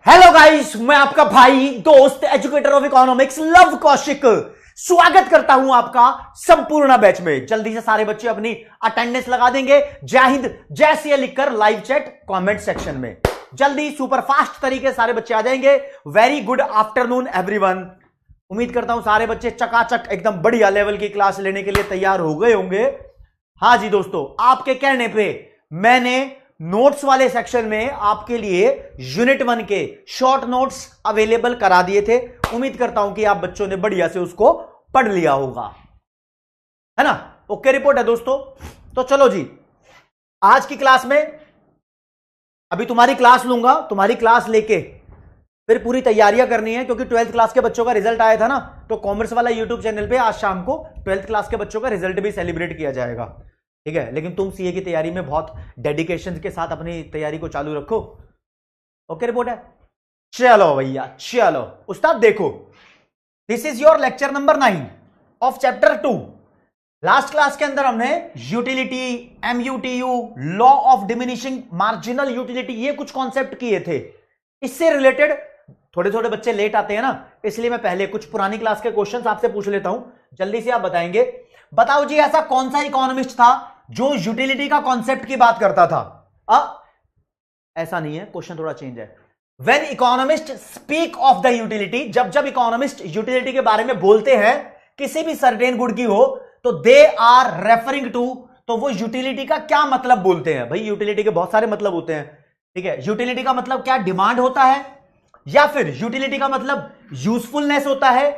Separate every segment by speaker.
Speaker 1: Hello guys, मैं आपका भाई दोस्त educator of economics love Kaushik स्वागत करता हूं आपका संपूर्ण बैच में। जल्दी से सारे बच्चे अपनी अटेंडेंस लगा देंगे। जय हिंद जय सिया लिखकर लाइव चैट कमेंट सेक्शन में जल्दी सुपर फास्ट तरीके सारे बच्चे आ जाएंगे। Very good afternoon everyone. उम्मीद करता हूं सारे बच्चे चकाचक एकदम बढ़िया लेवल की क्लास लेने के लिए तैयार हो गए होंगे। हां जी दोस्तों, आपके कहने पे मैंने नोट्स वाले सेक्शन में आपके लिए यूनिट 1 के शॉर्ट नोट्स अवेलेबल करा दिए थे। उम्मीद करता हूं कि आप बच्चों ने बढ़िया से उसको पढ़ लिया होगा, है ना। ओके रिपोर्ट है दोस्तों। तो चलो जी, आज की क्लास में अभी तुम्हारी क्लास लूंगा। तुम्हारी क्लास लेके फिर पूरी तैयारियां करनी है, क्योंकि 12th क्लास के बच्चों का रिजल्ट आया था ना। तो कॉमर्स वाला यूट्यूब चैनल पे आज शाम को 12th क्लास के बच्चों का रिजल्ट भी सेलिब्रेट किया जाएगा, ठीक है। लेकिन तुम सीए की तैयारी में बहुत डेडिकेशन के साथ अपनी तैयारी को चालू रखो। ओके रिपोर्ट है। चलो भैया चलो उस्ताद, देखो this is your lecture number 9 of chapter 2। Last class के अंदर हमने utility, MUTU, law of diminishing marginal utility, ये कुछ कॉन्सेप्ट किए थे। इससे रिलेटेड थोड़े थोड़े बच्चे लेट आते हैं ना, इसलिए मैं पहले कुछ पुरानी क्लास के क्वेश्चंस आपसे पूछ लेता हूं। जल्दी से आप बताएंगे। बताओ जी, ऐसा कौन सा इकोनॉमिस्ट था जो यूटिलिटी का कॉन्सेप्ट की बात करता था? ऐसा नहीं है, क्वेश्चन थोड़ा चेंज है। When economist speak of the utility, जब जब इकोनॉमिस्ट यूटिलिटी के बारे में बोलते हैं किसी भी सर्टेन गुड की हो, तो दे आर रेफरिंग टू, तो वो यूटिलिटी का क्या मतलब बोलते हैं? भाई यूटिलिटी के बहुत सारे मतलब होते हैं, ठीक है। यूटिलिटी का मतलब क्या डिमांड होता है, या फिर यूटिलिटी का मतलब यूजफुलनेस होता है?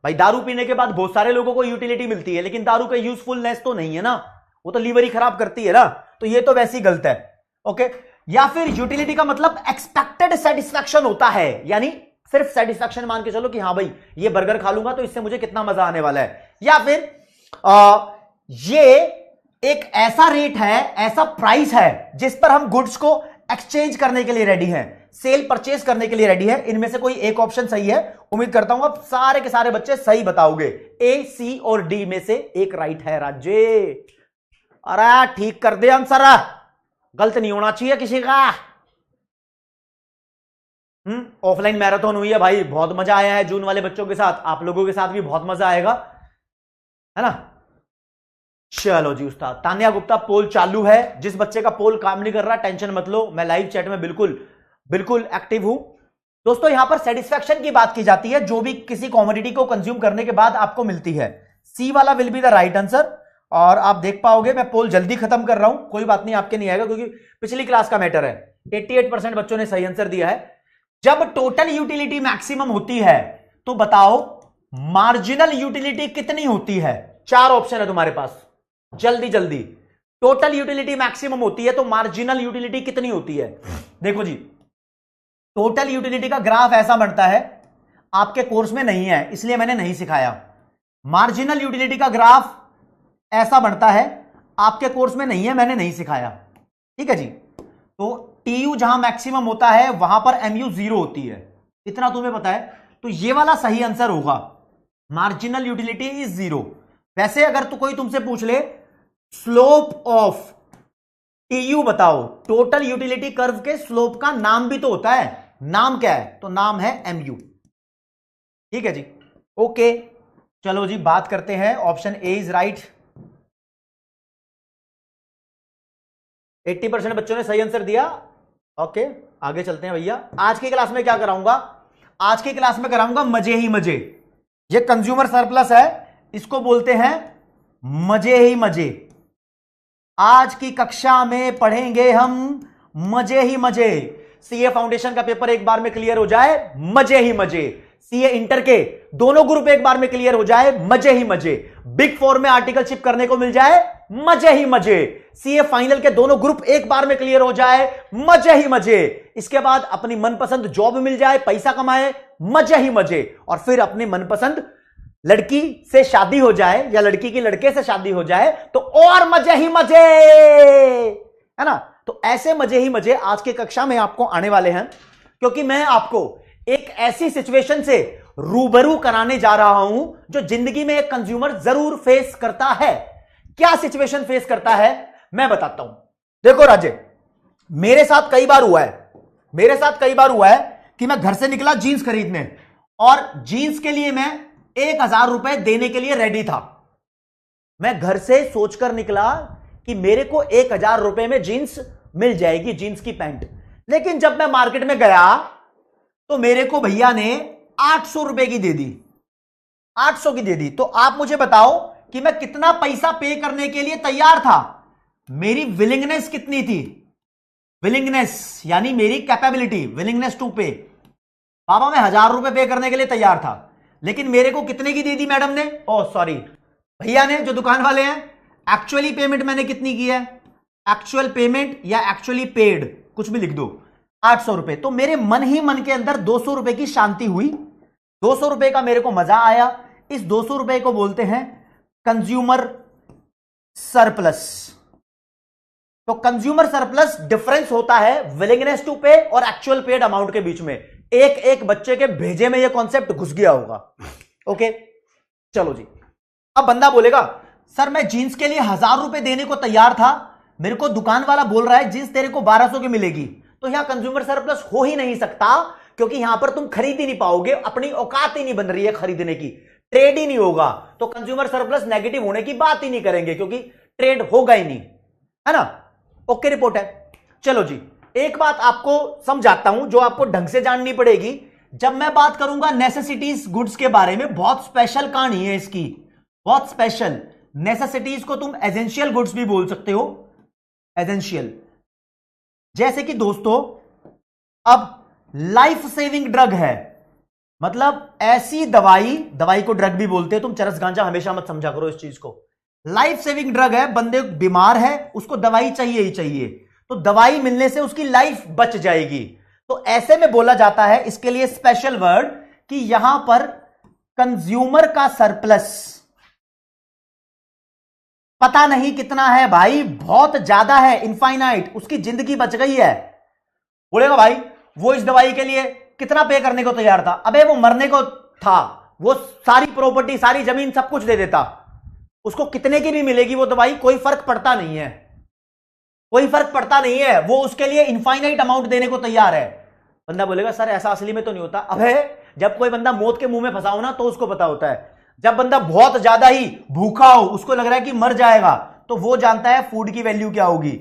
Speaker 1: भाई दारू पीने के बाद बहुत सारे लोगों को यूटिलिटी मिलती है, लेकिन दारू का यूजफुलनेस तो नहीं है ना, वो तो लीवर ही खराब करती है ना, तो ये तो वैसी गलत है। ओके। या फिर यूटिलिटी का मतलब एक्सपेक्टेड सेटिस्फैक्शन होता है, यानी सिर्फ सेटिस्फैक्शन मान के चलो कि हाँ भाई ये बर्गर खा लूंगा तो इससे मुझे कितना मजा आने वाला है। या फिर ये एक ऐसा रेट है, ऐसा प्राइस है जिस पर हम गुड्स को एक्सचेंज करने के लिए रेडी हैं, सेल परचेज करने के लिए रेडी है। इनमें से कोई एक ऑप्शन सही है। उम्मीद करता हूं आप सारे के सारे बच्चे सही बताओगे। ए, सी और डी में से एक राइट है राज्य। अरे ठीक कर दे आंसर, गलत नहीं होना चाहिए किसी का। ऑफलाइन मैराथन हुई है भाई, बहुत मजा आया है जून वाले बच्चों के साथ। आप लोगों के साथ भी बहुत मजा आएगा, है ना। चलो जी उस्ताद, तान्या गुप्ता पोल चालू है। जिस बच्चे का पोल काम नहीं कर रहा टेंशन मत लो, मैं लाइव चैट में बिल्कुल एक्टिव हूं। दोस्तों यहां पर सेटिस्फैक्शन की बात की जाती है, जो भी किसी कॉमोडिटी को कंज्यूम करने के बाद आपको मिलती है। सी वाला will be the right answer. और आप देख पाओगे मैं पोल जल्दी खत्म कर रहा हूं, कोई बात नहीं, आपके नहीं आएगा क्योंकि पिछली क्लास का मैटर है। 88% बच्चों ने सही आंसर दिया है। जब टोटल यूटिलिटी मैक्सिमम होती है तो बताओ मार्जिनल यूटिलिटी कितनी होती है? 4 ऑप्शन है तुम्हारे पास, जल्दी जल्दी। टोटल यूटिलिटी मैक्सिमम होती है तो मार्जिनल यूटिलिटी कितनी होती है? देखो जी, टोटल यूटिलिटी का ग्राफ ऐसा बनता है, आपके कोर्स में नहीं है इसलिए मैंने नहीं सिखाया। मार्जिनल यूटिलिटी का ग्राफ ऐसा बनता है, आपके कोर्स में नहीं है, मैंने नहीं सिखाया, ठीक है जी। तो टीयू जहां मैक्सिमम होता है वहां पर एमयू 0 होती है, इतना तुम्हें पता है। तो ये वाला सही आंसर होगा, मार्जिनल यूटिलिटी इज 0। वैसे अगर तो कोई तुमसे पूछ ले स्लोप ऑफ टीयू बताओ, टोटल यूटिलिटी कर्व के स्लोप का नाम भी तो होता है, नाम क्या है? तो नाम है एमयू, ठीक है जी। ओके चलो जी, बात करते हैं। Option A is right. 80% बच्चों ने सही आंसर दिया। ओके आगे चलते हैं भैया। आज की क्लास में क्या कराऊंगा? आज की क्लास में कराऊंगा मजे ही मजे। ये कंज्यूमर सरप्लस है, इसको बोलते हैं मजे ही मजे। आज की कक्षा में पढ़ेंगे हम मजे ही मजे। सीए फाउंडेशन का पेपर एक बार में क्लियर हो जाए, मजे ही मजे। सीए इंटर के दोनों ग्रुप एक बार में क्लियर हो जाए, मजे ही मजे। बिग 4 में आर्टिकलशिप करने को मिल जाए, मजे ही मजे। सीए फाइनल के दोनों ग्रुप एक बार में क्लियर हो जाए, मजे ही मजे। इसके बाद अपनी मनपसंद जॉब मिल जाए, पैसा कमाए, मजे ही मजे। और फिर अपनी मनपसंद लड़की से शादी हो जाए या लड़की की लड़के से शादी हो जाए तो और मजे ही मजे, है ना। तो ऐसे मजे ही मजे आज की कक्षा में आपको आने वाले हैं, क्योंकि मैं आपको एक ऐसी सिचुएशन से रूबरू कराने जा रहा हूं जो जिंदगी में एक कंज्यूमर जरूर फेस करता है। क्या सिचुएशन फेस करता है मैं बताता हूं। देखो राजे, मेरे साथ कई बार हुआ है कि मैं घर से निकला जीन्स खरीदने और जीन्स के लिए मैं 1,000 रुपए देने के लिए रेडी था। मैं घर से सोचकर निकला कि मेरे को 1,000 रुपए में जीन्स मिल जाएगी, जीन्स की पैंट। लेकिन जब मैं मार्केट में गया तो मेरे को भैया ने 800 रुपए की दे दी, 800 की दे दी। तो आप मुझे बताओ कि मैं कितना पैसा पे करने के लिए तैयार था, मेरी विलिंगनेस कितनी थी? विलिंगनेस यानी मेरी कैपेबिलिटी, विलिंगनेस टू पे। बाबा मैं 1,000 रुपए पे करने के लिए तैयार था, लेकिन मेरे को कितने की दे दी मैडम ने, ओ सॉरी भैया ने, जो दुकान वाले हैं। एक्चुअली पेमेंट मैंने कितनी की है, एक्चुअल पेमेंट या एक्चुअली पेड, कुछ भी लिख दो, 800 रुपए। तो मेरे मन ही मन के अंदर 200 रुपए की शांति हुई, 200 रुपए का मेरे को मजा आया। इस 200 रुपए को बोलते हैं कंज्यूमर सरप्लस। तो कंज्यूमर सरप्लस डिफरेंस होता है विलिंगनेस टू पे और एक्चुअल पेड अमाउंट के बीच में। एक एक बच्चे के भेजे में यह कॉन्सेप्ट घुस गया होगा। ओके चलो जी, अब बंदा बोलेगा सर मैं जींस के लिए 1,000 रुपए देने को तैयार था, मेरे को दुकान वाला बोल रहा है जींस तेरे को 1200 की मिलेगी। तो यहां कंज्यूमर सरप्लस हो ही नहीं सकता, क्योंकि यहां पर तुम खरीद ही नहीं पाओगे, अपनी औकात ही नहीं बन रही है खरीदने की, ट्रेड ही नहीं होगा। तो कंज्यूमर सरप्लस नेगेटिव होने की बात ही नहीं करेंगे, क्योंकि ट्रेड होगा ही नहीं, है ना। ओके रिपोर्ट है। चलो जी, एक बात आपको समझाता हूं जो आपको ढंग से जाननी पड़ेगी। जब मैं बात करूंगा नेसेसिटीज गुड्स के बारे में, बहुत स्पेशल कहानी है इसकी, बहुत स्पेशल। नेसेसिटीज को तुम एसेंशियल गुड्स भी बोल सकते हो, एसेंशियल। जैसे कि दोस्तों अब लाइफ सेविंग ड्रग है, मतलब ऐसी दवाई, दवाई को ड्रग भी बोलते हैं, तुम चरस गांजा हमेशा मत समझा करो इस चीज को। लाइफ सेविंग ड्रग है, बंदे बीमार है, उसको दवाई चाहिए ही चाहिए, तो दवाई मिलने से उसकी लाइफ बच जाएगी। तो ऐसे में बोला जाता है, इसके लिए स्पेशल वर्ड, कि यहां पर कंज्यूमर का सरप्लस पता नहीं कितना है भाई, बहुत ज्यादा है, इनफाइनाइट, उसकी जिंदगी बच गई है। बोलेगा भाई वो इस दवाई के लिए कितना पे करने को तैयार था? अबे वो मरने को था, वो सारी प्रॉपर्टी, सारी जमीन, सब कुछ दे देता, उसको कितने की भी मिलेगी वो दवाई, कोई फर्क पड़ता नहीं है, कोई फर्क पड़ता नहीं है, वो उसके लिए इनफाइनाइट अमाउंट देने को तैयार है। बंदा बोलेगा सर ऐसा असली में तो नहीं होता। अबे जब कोई बंदा मौत के मुंह में फंसा हो ना, तो उसको पता होता है। जब बंदा बहुत ज्यादा ही भूखा हो, उसको लग रहा है कि मर जाएगा, तो वो जानता है फूड की वैल्यू क्या होगी।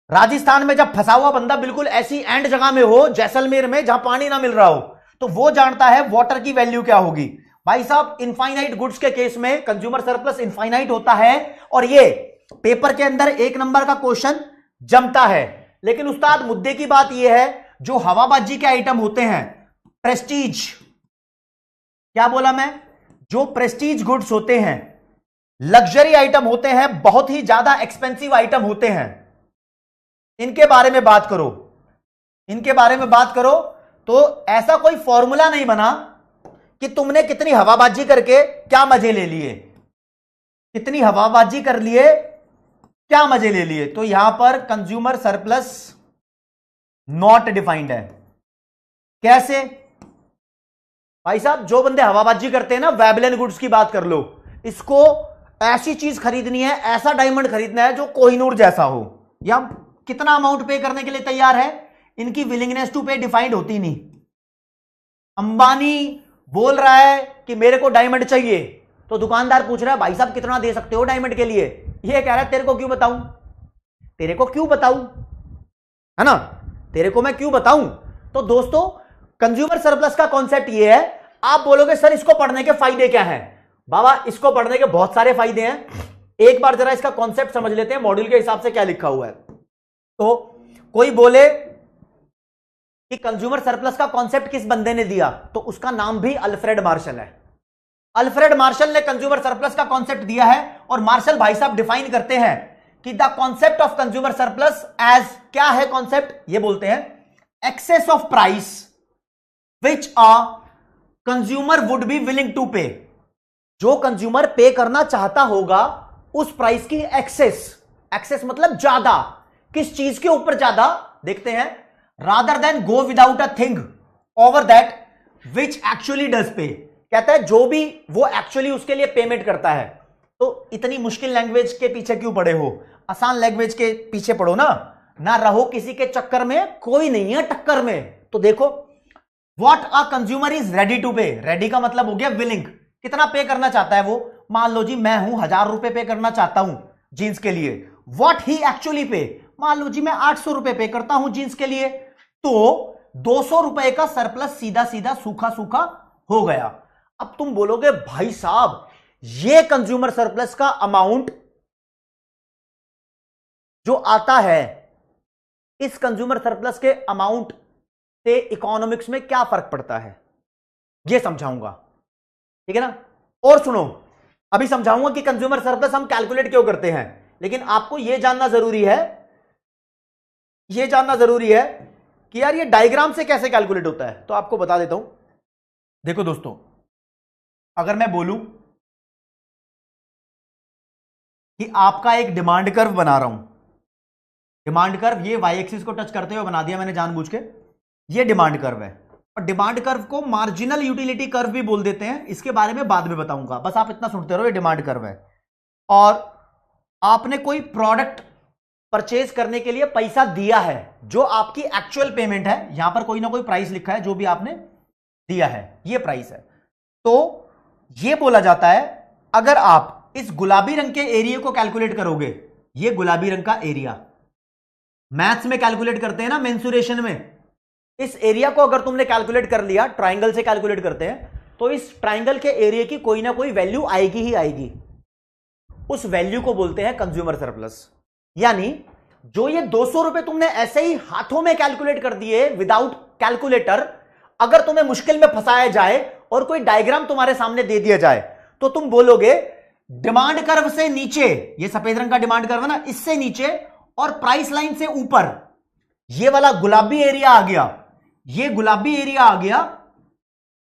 Speaker 1: राजस्थान में जब फंसा हुआ बंदा बिल्कुल ऐसी एंड जगह में हो, जैसलमेर में, जहां पानी ना मिल रहा हो, तो वो जानता है वाटर की वैल्यू क्या होगी। भाई साहब इनफाइनाइट गुड्स के केस में कंज्यूमर सरप्लस इनफाइनाइट होता है, और ये पेपर के अंदर 1 नंबर का क्वेश्चन जमता है। लेकिन उस्ताद मुद्दे की बात यह है, जो हवाबाजी के आइटम होते हैं, प्रेस्टीज, क्या बोला मैं, जो प्रेस्टीज गुड्स होते हैं, लग्जरी आइटम होते हैं, बहुत ही ज्यादा एक्सपेंसिव आइटम होते हैं, इनके बारे में बात करो, इनके बारे में बात करो, तो ऐसा कोई फॉर्मूला नहीं बना कि तुमने कितनी हवाबाजी करके क्या मजे ले लिए, कितनी हवाबाजी कर लिए क्या मजे ले लिए। तो यहां पर कंज्यूमर सरप्लस नॉट डिफाइंड है। कैसे भाई साहब, जो बंदे हवाबाजी करते हैं ना, वेबलन गुड्स की बात कर लो, इसको ऐसी चीज खरीदनी है, ऐसा डायमंड खरीदना है जो कोहिनूर जैसा हो, या कितना अमाउंट पे करने के लिए तैयार है, इनकी विलिंगनेस टू पे डिफाइंड होती नहीं। अंबानी बोल रहा है कि मेरे को डायमंड चाहिए, तो दुकानदार पूछ रहा है भाई साहब कितना दे सकते हो डायमंड के लिए, ये कह रहा है तेरे को क्यों बताऊं, तेरे को क्यों बताऊं, है ना, तेरे को मैं क्यों बताऊं। तो दोस्तों कंज्यूमर सरप्लस का कॉन्सेप्ट ये है। आप बोलोगे सर इसको पढ़ने के फायदे क्या हैं? बाबा इसको पढ़ने के बहुत सारे फायदे हैं। एक बार जरा इसका कॉन्सेप्ट समझ लेते हैं, मॉड्यूल के हिसाब से क्या लिखा हुआ है। तो कोई बोले कि कंज्यूमर सरप्लस का कॉन्सेप्ट किस बंदे ने दिया, तो उसका नाम भी अल्फ्रेड मार्शल है। अल्फ्रेड मार्शल ने कंज्यूमर सरप्लस का कॉन्सेप्ट दिया है, और मार्शल भाई साहब डिफाइन करते हैं कि the concept of consumer surplus as, क्या है कॉन्सेप्ट, ये बोलते हैं excess of price which a consumer would be willing to pay, जो कंज्यूमर पे करना चाहता होगा उस प्राइस की एक्सेस, एक्सेस मतलब ज्यादा, किस चीज के ऊपर ज्यादा, देखते हैं, rather than go without a thing over that which actually does pay. कहता है जो भी वो एक्चुअली उसके लिए पेमेंट करता है। तो इतनी मुश्किल लैंग्वेज के पीछे क्यों पड़े हो, आसान लैंग्वेज के पीछे पड़ो ना रहो किसी के चक्कर में, कोई नहीं है टक्कर में। तो देखो what a consumer is ready to pay, ready का मतलब हो गया विलिंग, कितना पे करना चाहता है वो। मान लो जी मैं हूं 1000 रुपए पे करना चाहता हूं जींस के लिए, व्हाट ही एक्चुअली पे, मान लो जी मैं 800 रुपए पे करता हूं जींस के लिए, तो 200 रुपए का सरप्लस सीधा सीधा सूखा सूखा हो गया। अब तुम बोलोगे भाई साहब ये कंज्यूमर सरप्लस का अमाउंट जो आता है, इस कंज्यूमर सरप्लस के अमाउंट से इकोनॉमिक्स में क्या फर्क पड़ता है, यह समझाऊंगा, ठीक है ना। और सुनो, अभी समझाऊंगा कि कंज्यूमर सरप्लस हम कैलकुलेट क्यों करते हैं, लेकिन आपको यह जानना जरूरी है, यह जानना जरूरी है कि यार ये डायग्राम से कैसे कैलकुलेट होता है। तो आपको बता देता हूं, देखो दोस्तों, अगर मैं बोलूं कि आपका एक डिमांड कर्व बना रहा हूं, डिमांड कर्व ये वाई एक्सिस को टच करते हुए बना दिया मैंने जानबूझ के, ये डिमांड कर्व है, और डिमांड कर्व को मार्जिनल यूटिलिटी कर्व भी बोल देते हैं, इसके बारे में बाद में बताऊंगा, बस आप इतना सुनते रहो, ये डिमांड कर्व है। और आपने कोई प्रोडक्ट परचेज करने के लिए पैसा दिया है, जो आपकी एक्चुअल पेमेंट है, यहां पर कोई ना कोई प्राइस लिखा है जो भी आपने दिया है, ये प्राइस है। तो ये बोला जाता है, अगर आप इस गुलाबी रंग के एरिया को कैलकुलेट करोगे, ये गुलाबी रंग का एरिया मैथ्स में कैलकुलेट करते हैं ना, मेंसुरेशन में, इस एरिया को अगर तुमने कैलकुलेट कर लिया, ट्राइंगल से कैलकुलेट करते हैं, तो इस ट्राइंगल के एरिया की कोई ना कोई वैल्यू आएगी ही आएगी, उस वैल्यू को बोलते हैं कंज्यूमर सरप्लस। यानी जो ये 200 रुपए तुमने ऐसे ही हाथों में कैलकुलेट कर दिए विदाउट कैलकुलेटर, अगर तुम्हें मुश्किल में फंसाया जाए और कोई डायग्राम तुम्हारे सामने दे दिया जाए, तो तुम बोलोगे डिमांड कर्व से नीचे, ये सफेद रंग का डिमांड कर्व है ना, इससे नीचे और प्राइस लाइन से ऊपर ये वाला गुलाबी एरिया आ गया, ये गुलाबी एरिया आ गया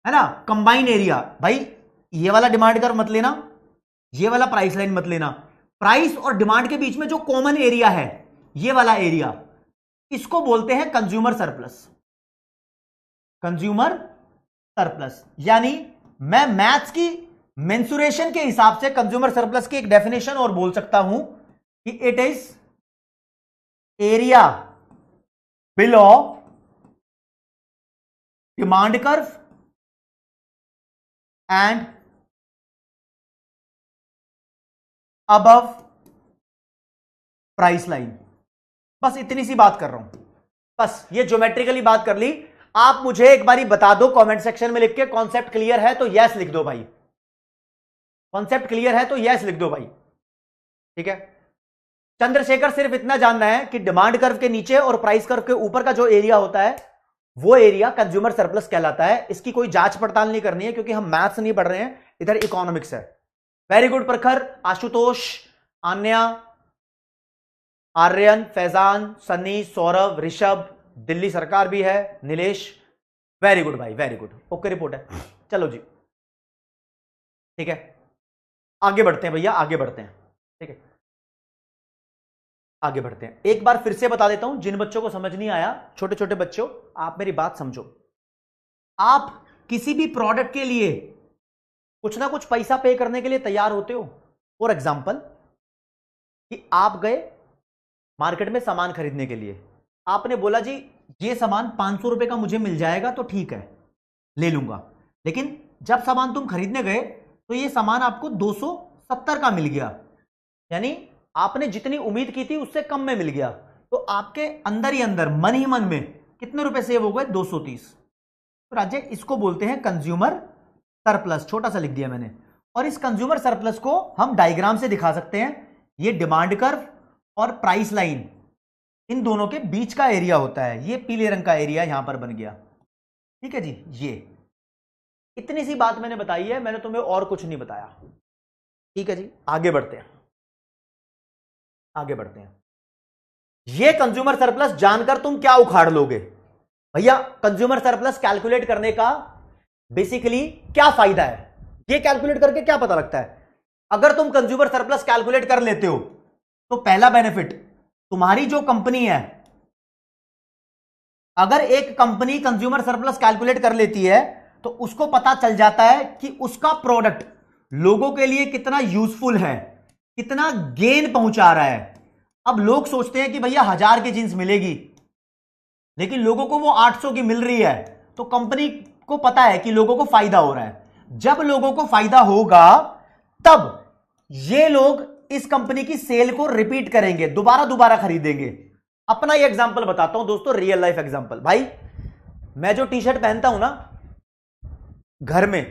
Speaker 1: है ना, कंबाइन एरिया। भाई ये वाला डिमांड कर्व मत लेना, ये वाला प्राइस लाइन मत लेना, प्राइस और डिमांड के बीच में जो कॉमन एरिया है, ये वाला एरिया, इसको बोलते हैं कंज्यूमर सरप्लस, कंज्यूमर सरप्लस। यानी मैं मैथ्स की मेंसुरेशन के हिसाब से कंज्यूमर सरप्लस की एक डेफिनेशन और बोल सकता हूं कि it is area below demand curve and above price line. बस इतनी सी बात कर रहा हूं, बस ये ज्योमेट्रिकली बात कर ली। आप मुझे एक बारी बता दो कमेंट सेक्शन में लिख के, कॉन्सेप्ट क्लियर है तो यस लिख दो भाई, कॉन्सेप्ट क्लियर है तो यस लिख दो भाई, ठीक है। चंद्रशेखर सिर्फ इतना जानना है कि डिमांड कर्व के नीचे और प्राइस कर्व के ऊपर का जो एरिया होता है, वो एरिया कंज्यूमर सरप्लस कहलाता है। इसकी कोई जांच पड़ताल नहीं करनी है, क्योंकि हम मैथ्स नहीं पढ़ रहे हैं, इधर इकोनॉमिक्स है। वेरी गुड प्रखर, आशुतोष, आन्या, आर्यन, फैजान, सन्नी, सौरभ, ऋषभ, दिल्ली सरकार भी है, नीलेश, वेरी गुड भाई, वेरी गुड, ओके रिपोर्ट है। चलो जी, ठीक है, आगे बढ़ते हैं भैया, आगे बढ़ते हैं, ठीक है, आगे बढ़ते हैं। एक बार फिर से बता देता हूं, जिन बच्चों को समझ नहीं आया, छोटे छोटे बच्चों, आप मेरी बात समझो। आप किसी भी प्रोडक्ट के लिए कुछ ना कुछ पैसा पे करने के लिए तैयार होते हो। फॉर एग्जाम्पल कि आप गए मार्केट में सामान खरीदने के लिए, आपने बोला जी ये सामान 500 रुपए का मुझे मिल जाएगा तो ठीक है, ले लूंगा। लेकिन जब सामान तुम खरीदने गए तो ये सामान आपको 270 का मिल गया, यानी आपने जितनी उम्मीद की थी उससे कम में मिल गया। तो आपके अंदर ही अंदर, मन ही मन में कितने रुपए सेव हो गए? 230। तो राजे इसको बोलते हैं कंज्यूमर सरप्लस, छोटा सा लिख दिया मैंने। और इस कंज्यूमर सरप्लस को हम डायग्राम से दिखा सकते हैं। ये डिमांड कर्व और प्राइस लाइन, इन दोनों के बीच का एरिया होता है। ये पीले रंग का एरिया यहां पर बन गया, ठीक है जी। ये इतनी सी बात मैंने बताई है, मैंने तुम्हें और कुछ नहीं बताया, ठीक है जी। आगे बढ़ते हैं, आगे बढ़ते हैं। ये कंज्यूमर सरप्लस जानकर तुम क्या उखाड़ लोगे भैया? कंज्यूमर सरप्लस कैलकुलेट करने का बेसिकली क्या फायदा है, ये कैलकुलेट करके क्या पता लगता है? अगर तुम कंज्यूमर सरप्लस कैलकुलेट कर लेते हो तो पहला बेनिफिट, तुम्हारी जो कंपनी है, अगर एक कंपनी कंज्यूमर सरप्लस कैलकुलेट कर लेती है तो उसको पता चल जाता है कि उसका प्रोडक्ट लोगों के लिए कितना यूजफुल है, कितना गेन पहुंचा रहा है। अब लोग सोचते हैं कि भैया 1000 की जींस मिलेगी, लेकिन लोगों को वो 800 की मिल रही है, तो कंपनी को पता है कि लोगों को फायदा हो रहा है। जब लोगों को फायदा होगा तब ये लोग इस कंपनी की सेल को रिपीट करेंगे, दोबारा दोबारा खरीदेंगे। अपना ये एग्जांपल बताता हूं दोस्तों, रियल लाइफ एग्जांपल। भाई मैं जो टी शर्ट पहनता हूं ना घर में,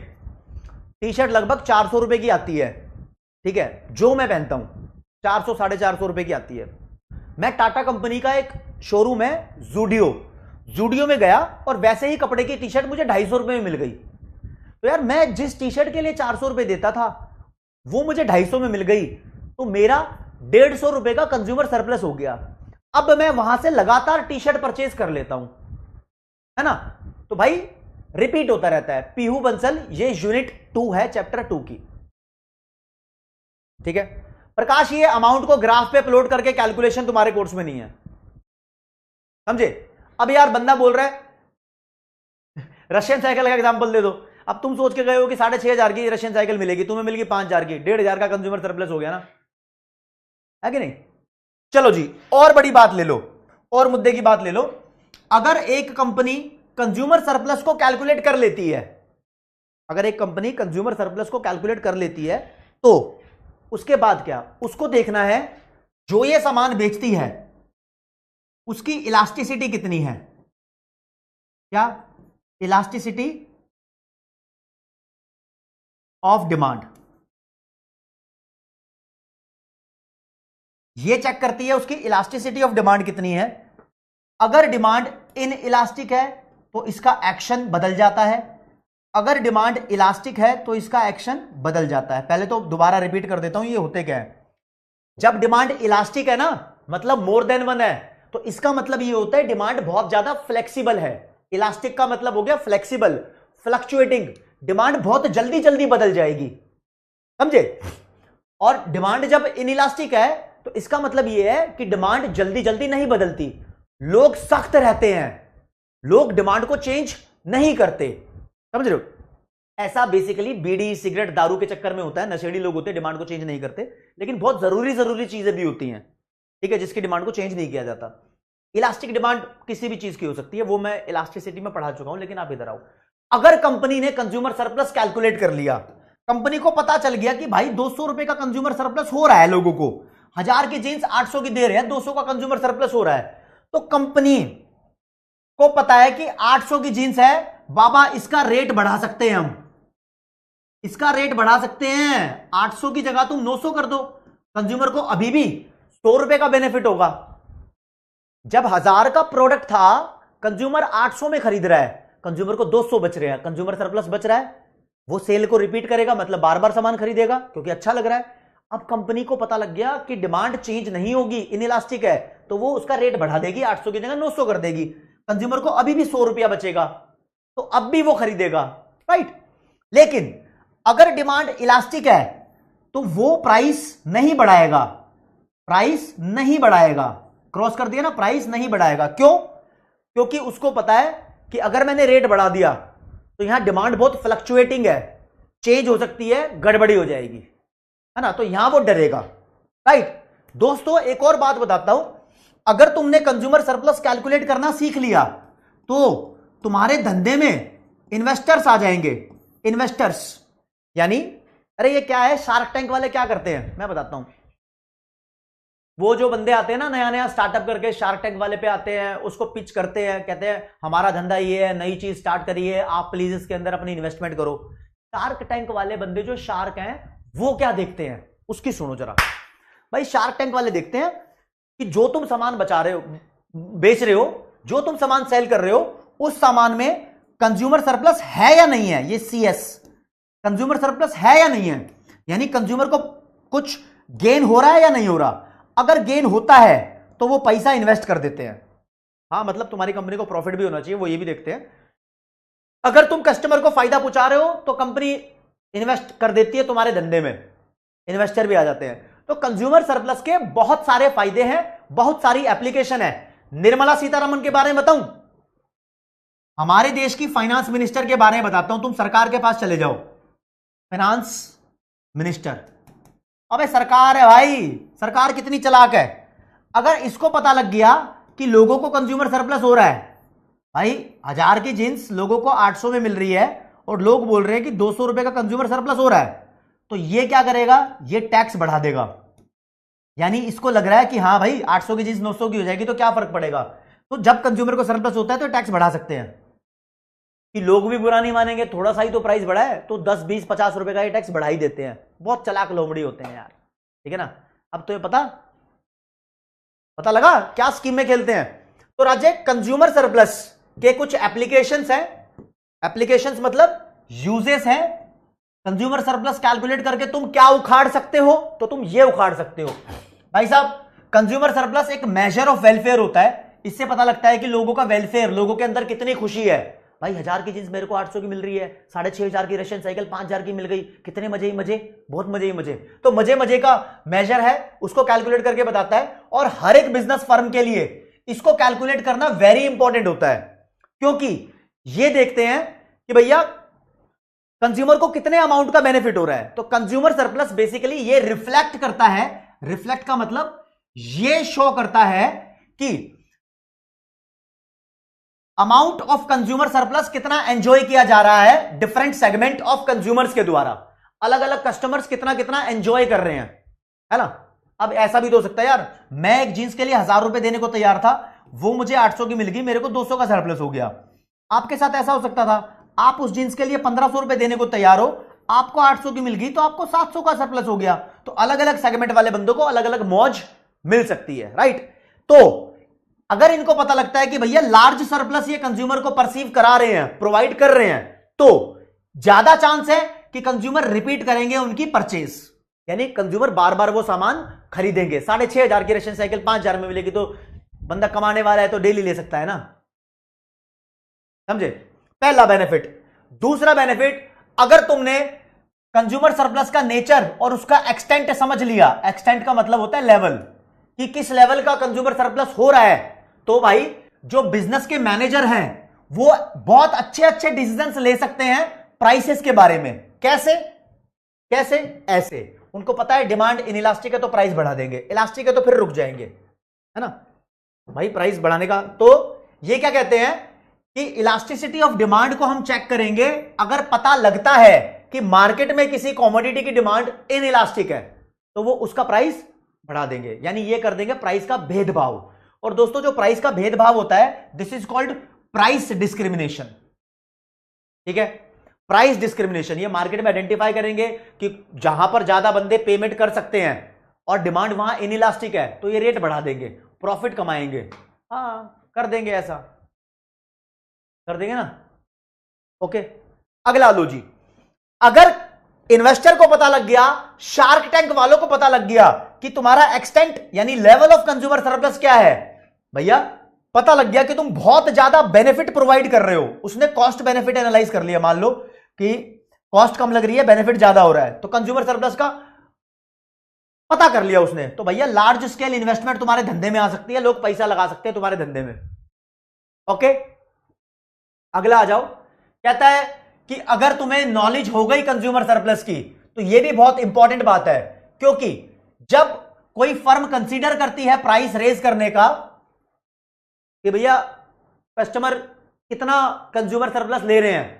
Speaker 1: टी शर्ट लगभग 400 रुपए की आती है, ठीक है, जो मैं पहनता हूं 400 450 रुपए की आती है। मैं टाटा कंपनी का एक शोरूम है जूडियो में गया और वैसे ही कपड़े की टी शर्ट मुझे 250 रुपए में मिल गई। तो यार मैं जिस टी शर्ट के लिए 400 रुपए देता था वो मुझे 250 में मिल गई, तो मेरा 150 रुपए का कंज्यूमर सरप्लस हो गया। अब मैं वहां से लगातार टी शर्ट परचेज कर लेता हूं, है ना। तो भाई रिपीट होता रहता है। पीहू बंसल, ये यूनिट 2 है चैप्टर 2 की, ठीक है। प्रकाश ये अमाउंट को ग्राफ पे प्लॉट करके कैलकुलेशन तुम्हारे कोर्स में नहीं है, समझे। अब यार बंदा बोल रहा है रशियन साइकिल का एग्जांपल दे दो। अब तुम सोच के गए हो कि 6,500 की रशियन साइकिल मिलेगी, तुम्हें मिल गई 5,000 की, 1,500 का कंज्यूमर सरप्लस हो गया ना, है कि नहीं। चलो जी, और बड़ी बात ले लो, और मुद्दे की बात ले लो। अगर एक कंपनी कंज्यूमर सरप्लस को कैलकुलेट कर लेती है, अगर एक कंपनी कंज्यूमर सरप्लस को कैलकुलेट कर लेती है, तो उसके बाद क्या, उसको देखना है जो ये सामान बेचती है उसकी इलास्टिसिटी कितनी है। क्या? Elasticity of demand. ये चेक करती है उसकी इलास्टिसिटी ऑफ डिमांड कितनी है। अगर डिमांड इन इलास्टिक है तो इसका एक्शन बदल जाता है, अगर डिमांड इलास्टिक है तो इसका एक्शन बदल जाता है। पहले तो दोबारा रिपीट कर देता हूं, ये होते क्या है। जब डिमांड इलास्टिक है ना, मतलब मोर देन वन है, तो इसका मतलब ये होता है डिमांड बहुत ज्यादा फ्लेक्सिबल है। इलास्टिक का मतलब हो गया फ्लेक्सिबल, फ्लक्चुएटिंग, डिमांड बहुत जल्दी जल्दी बदल जाएगी, समझे। और डिमांड जब इनइलास्टिक है तो इसका मतलब यह है कि डिमांड जल्दी जल्दी नहीं बदलती, लोग सख्त रहते हैं, लोग डिमांड को चेंज नहीं करते, समझ रहे हो। ऐसा बेसिकली बीड़ी सिगरेट दारू के चक्कर में होता है, नशेड़ी लोग होते हैं, डिमांड को चेंज नहीं करते। लेकिन बहुत जरूरी चीजें भी होती हैं, ठीक है, जिसकी डिमांड को चेंज नहीं किया जाता। इलास्टिक डिमांड किसी भी चीज की हो सकती है, वो मैं इलास्टिसिटी में पढ़ा चुका हूं। लेकिन आप इधर आओ, अगर कंपनी ने कंज्यूमर सरप्लस कैलकुलेट कर लिया, कंपनी को पता चल गया कि भाई 200 रुपए का कंज्यूमर सरप्लस हो रहा है, लोगों को 1000 की जींस 800 की दे रहे हैं, 200 का कंज्यूमर सरप्लस हो रहा है, तो कंपनी को पता है कि 800 की जींस है, बाबा इसका रेट बढ़ा सकते हैं, हम इसका रेट बढ़ा सकते हैं, 800 की जगह तुम 900 कर दो, कंज्यूमर को अभी भी 100 रुपए का बेनिफिट होगा। जब 1000 का प्रोडक्ट था, कंज्यूमर 800 में खरीद रहा है, कंज्यूमर को 200 बच रहे हैं, कंज्यूमर सरप्लस बच रहा है, वो सेल को रिपीट करेगा, मतलब बार बार सामान खरीदेगा क्योंकि अच्छा लग रहा है। अब कंपनी को पता लग गया कि डिमांड चेंज नहीं होगी, इनइलास्टिक है, तो वो उसका रेट बढ़ा देगी, 800 की जगह 900 कर देगी, कंज्यूमर को अभी भी 100 रुपया बचेगा, तो अब भी वो खरीदेगा, राइट। लेकिन अगर डिमांड इलास्टिक है तो वो प्राइस नहीं बढ़ाएगा, प्राइस नहीं बढ़ाएगा, क्रॉस कर दिया ना, प्राइस नहीं बढ़ाएगा। क्यों? क्योंकि उसको पता है कि अगर मैंने रेट बढ़ा दिया तो यहां डिमांड बहुत फ्लक्चुएटिंग है, चेंज हो सकती है, गड़बड़ी हो जाएगी, है ना, तो यहां वो डरेगा, राइट। दोस्तों एक और बात बताता हूं, अगर तुमने कंज्यूमर सरप्लस कैलकुलेट करना सीख लिया तो तुम्हारे धंधे में इन्वेस्टर्स आ जाएंगे। इन्वेस्टर्स यानी, अरे ये क्या है, शार्क टैंक वाले क्या करते हैं मैं बताता हूं। वो जो बंदे आते हैं ना नया नया स्टार्टअप करके, शार्क टैंक वाले पे आते हैं, उसको पिच करते हैं, कहते हैं हमारा धंधा ये है, नई चीज स्टार्ट करिए, आप प्लीज इसके अंदर अपनी इन्वेस्टमेंट करो। शार्क टैंक वाले बंदे जो शार्क हैं वो क्या देखते हैं, उसकी सुनो जरा। भाई शार्क टैंक वाले देखते हैं कि जो तुम सामान बचा रहे हो, बेच रहे हो, जो तुम सामान सेल कर रहे हो, उस सामान में कंज्यूमर सरप्लस है या नहीं है, ये CS, कंज्यूमर सरप्लस है या नहीं है, यानी कंज्यूमर को कुछ गेन हो रहा है या नहीं हो रहा। अगर गेन होता है तो वो पैसा इन्वेस्ट कर देते हैं, हाँ मतलब तुम्हारी कंपनी को प्रॉफिट भी होना चाहिए, वो ये भी देखते हैं। अगर तुम कस्टमर को फायदा पहुंचा रहे हो तो कंपनी इन्वेस्ट कर देती है तुम्हारे धंधे में, इन्वेस्टर भी आ जाते हैं। तो कंज्यूमर सरप्लस के बहुत सारे फायदे हैं, बहुत सारी एप्लीकेशन है। निर्मला सीतारमण के बारे में बताऊं, हमारे देश की फाइनेंस मिनिस्टर के बारे में बताता हूं। तुम सरकार के पास चले जाओ, फाइनेंस मिनिस्टर, अबे सरकार है भाई, सरकार कितनी चालाक है। अगर इसको पता लग गया कि लोगों को कंज्यूमर सरप्लस हो रहा है भाई 1000 की जींस लोगों को 800 में मिल रही है और लोग बोल रहे हैं कि 200 रुपए का कंज्यूमर सरप्लस हो रहा है, तो ये क्या करेगा, ये टैक्स बढ़ा देगा। यानी इसको लग रहा है कि हाँ भाई 800 की जींस 900 की हो जाएगी तो क्या फर्क पड़ेगा। तो जब कंज्यूमर को सरप्लस होता है तो टैक्स बढ़ा सकते हैं कि लोग भी बुरा नहीं मानेंगे, थोड़ा सा ही तो प्राइस बढ़ा है तो 10 20 50 रुपए का ये टैक्स बढ़ा ही देते हैं। बहुत चालाक लोमड़ी होते हैं यार, ठीक है ना। अब तो ये पता लगा क्या स्कीम में खेलते हैं। तो राज्य कंज्यूमर सरप्लस के कुछ एप्लीकेशंस हैं, एप्लीकेशंस मतलब यूजेस हैं। कंज्यूमर सरप्लस कैलकुलेट करके तुम क्या उखाड़ सकते हो, तो तुम ये उखाड़ सकते हो भाई साहब। कंज्यूमर सरप्लस एक मेजर ऑफ वेलफेयर होता है, इससे पता लगता है कि लोगों का वेलफेयर, लोगों के अंदर कितनी खुशी है। भाई 1000 की जींस मेरे को 800 की मिल रही है, 6500 की रशियन साइकिल 5000 की मिल गई, कितने मजे ही मजे, बहुत मजे ही मजे। तो मजे मजे का मेजर है, उसको कैलकुलेट करके बताता है। और हर एक बिजनेस फर्म के लिए इसको कैलकुलेट करना वेरी इंपॉर्टेंट होता है, क्योंकि ये देखते हैं कि भैया कंज्यूमर को कितने अमाउंट का बेनिफिट हो रहा है। तो कंज्यूमर सरप्लस बेसिकली ये रिफ्लेक्ट करता है, रिफ्लेक्ट का मतलब ये शो करता है कि अमाउंट ऑफ कंज्यूमर सरप्लस कितना एंजॉय किया जा रहा है डिफरेंट सेगमेंट ऑफ कंज्यूमर्स के द्वारा। अलग अलग कस्टमर्स कितना कितना एंजॉय कर रहे हैं, है ना। अब ऐसा भी तो हो सकता है यार, मैं एक जींस के लिए 1000 रुपए देने को तैयार था, वो मुझे 800 की मिल गई, मेरे को 200 का सरप्लस हो गया। आपके साथ ऐसा हो सकता था, आप उस जींस के लिए 1500 रुपए देने को तैयार हो, आपको 800 की मिल गई तो आपको 700 का सरप्लस हो गया। तो अलग अलग सेगमेंट वाले बंदों को अलग अलग मौज मिल सकती है, राइट। तो अगर इनको पता लगता है कि भैया लार्ज सरप्लस ये कंज्यूमर को परसीव करा रहे हैं, प्रोवाइड कर रहे हैं, तो ज्यादा चांस है कि कंज्यूमर रिपीट करेंगे उनकी परचेज, यानी कंज्यूमर बार बार वो सामान खरीदेंगे। 6500 की रशियन साइकिल 5000 में मिलेगी तो बंदा कमाने वाला है तो डेली ले सकता है ना, समझे। पहला बेनिफिट। दूसरा बेनिफिट, अगर तुमने कंज्यूमर सरप्लस का नेचर और उसका एक्सटेंट समझ लिया, एक्सटेंट का मतलब होता है लेवल, कि किस लेवल का कंज्यूमर सरप्लस हो रहा है, तो भाई जो बिजनेस के मैनेजर हैं वो बहुत अच्छे अच्छे डिसीजंस ले सकते हैं प्राइसेस के बारे में। कैसे कैसे ऐसे, उनको पता है डिमांड इनइलास्टिक है तो प्राइस बढ़ा देंगे, इलास्टिक है तो फिर रुक जाएंगे, है ना भाई, प्राइस बढ़ाने का। तो ये क्या कहते हैं कि इलास्टिसिटी ऑफ डिमांड को हम चेक करेंगे। अगर पता लगता है कि मार्केट में किसी कॉमोडिटी की डिमांड इनइलास्टिक है तो वो उसका प्राइस बढ़ा देंगे, यानी ये कर देंगे प्राइस का भेदभाव। और दोस्तों जो प्राइस का भेदभाव होता है, this is called price discrimination, ठीक है। प्राइस डिस्क्रिमिनेशन, ये मार्केट में आइडेंटिफाई करेंगे कि जहां पर ज्यादा बंदे पेमेंट कर सकते हैं और डिमांड वहां इनइलास्टिक है तो ये रेट बढ़ा देंगे, प्रॉफिट कमाएंगे। हाँ कर देंगे, ऐसा कर देंगे ना, ओके। अगला लो जी, अगर इन्वेस्टर को पता लग गया, शार्क टैंक वालों को पता लग गया कि तुम्हारा एक्सटेंट यानी लेवल ऑफ कंज्यूमर सरप्लस क्या है, भैया पता लग गया कि तुम बहुत ज्यादा बेनिफिट प्रोवाइड कर रहे हो, उसने कॉस्ट बेनिफिट एनालाइज कर लिया, मान लो कि कॉस्ट कम लग रही है, बेनिफिट ज्यादा हो रहा है, तो कंज्यूमर सरप्लस का पता कर लिया उसने, तो भैया लार्ज स्केल इन्वेस्टमेंट तुम्हारे धंधे में आ सकती है, लोग पैसा लगा सकते हैं तुम्हारे धंधे में, ओके। अगला आ जाओ, कहता है कि अगर तुम्हें नॉलेज हो गई कंज्यूमर सरप्लस की, तो यह भी बहुत इंपॉर्टेंट बात है, क्योंकि जब कोई फर्म कंसीडर करती है प्राइस रेज करने का कि भैया कस्टमर कितना कंज्यूमर सरप्लस ले रहे हैं,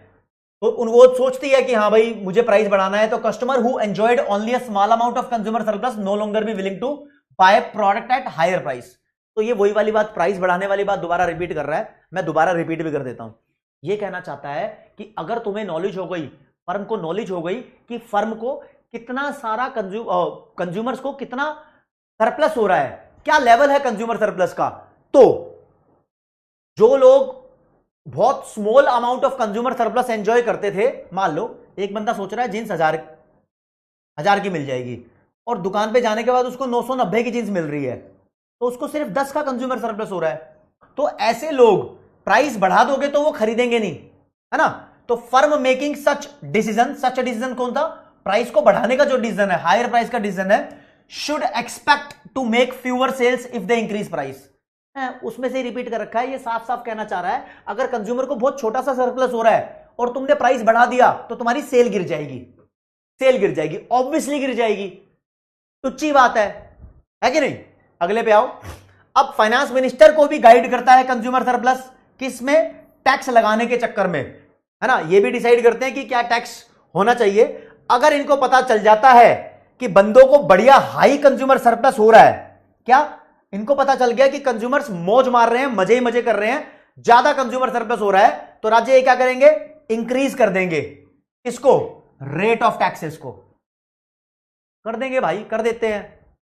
Speaker 1: तो वो सोचती है कि हाँ भाई मुझे प्राइस बढ़ाना है, तो customer who enjoyed only a small amount of consumer surplus no longer be willing to buy product at higher price. तो ये वही वाली बात, प्राइस बढ़ाने वाली बात दोबारा रिपीट कर रहा है, मैं दोबारा रिपीट भी कर देता हूं। ये कहना चाहता है कि अगर तुम्हें नॉलेज हो गई, फर्म को नॉलेज हो गई कि फर्म को कितना सारा कंज्यूमर्स को कितना सरप्लस हो रहा है, क्या लेवल है कंज्यूमर सरप्लस का, तो जो लोग बहुत small amount of consumer surplus enjoy करते थे, मान लो एक बंदा सोच रहा है जींस 1000 की मिल जाएगी और दुकान पे जाने के बाद उसको 990 की जींस मिल रही है, तो उसको सिर्फ 10 का कंज्यूमर सरप्लस हो रहा है। तो ऐसे लोग प्राइस बढ़ा दोगे तो वो खरीदेंगे नहीं, है ना। तो फर्म मेकिंग सच डिसीजन कौन था, प्राइस को बढ़ाने का जो डिसीजन है, हायर प्राइस का डिसीजन है, should expect to make fewer sales if they increase price. उसमें से रिपीट कर रखा है, ये साफ साफ कहना चाह रहा है अगर कंज्यूमर को बहुत छोटा सा सरप्लस हो रहा है और तुमने प्राइस बढ़ा दिया तो तुम्हारी सेल गिर जाएगी, ऑब्वियसली गिर जाएगी, तुच्छी बात है कि नहीं। अगले पे आओ। अब फाइनेंस मिनिस्टर को भी गाइड करता है कंज्यूमर सरप्लस, किसमें, टैक्स लगाने के चक्कर में, है ना, ये भी डिसाइड करते हैं कि क्या टैक्स होना चाहिए। अगर इनको पता चल जाता है कि बंदों को बढ़िया हाई कंज्यूमर सरप्लस हो रहा है, क्या इनको पता चल गया कि कंज्यूमर्स मौज मार रहे हैं, मजे ही मजे कर रहे हैं, ज्यादा कंज्यूमर सरप्लस हो रहा है, तो राज्य ये क्या करेंगे, इंक्रीज कर देंगे इसको, रेट ऑफ टैक्सेस को कर देंगे भाई, कर देते हैं,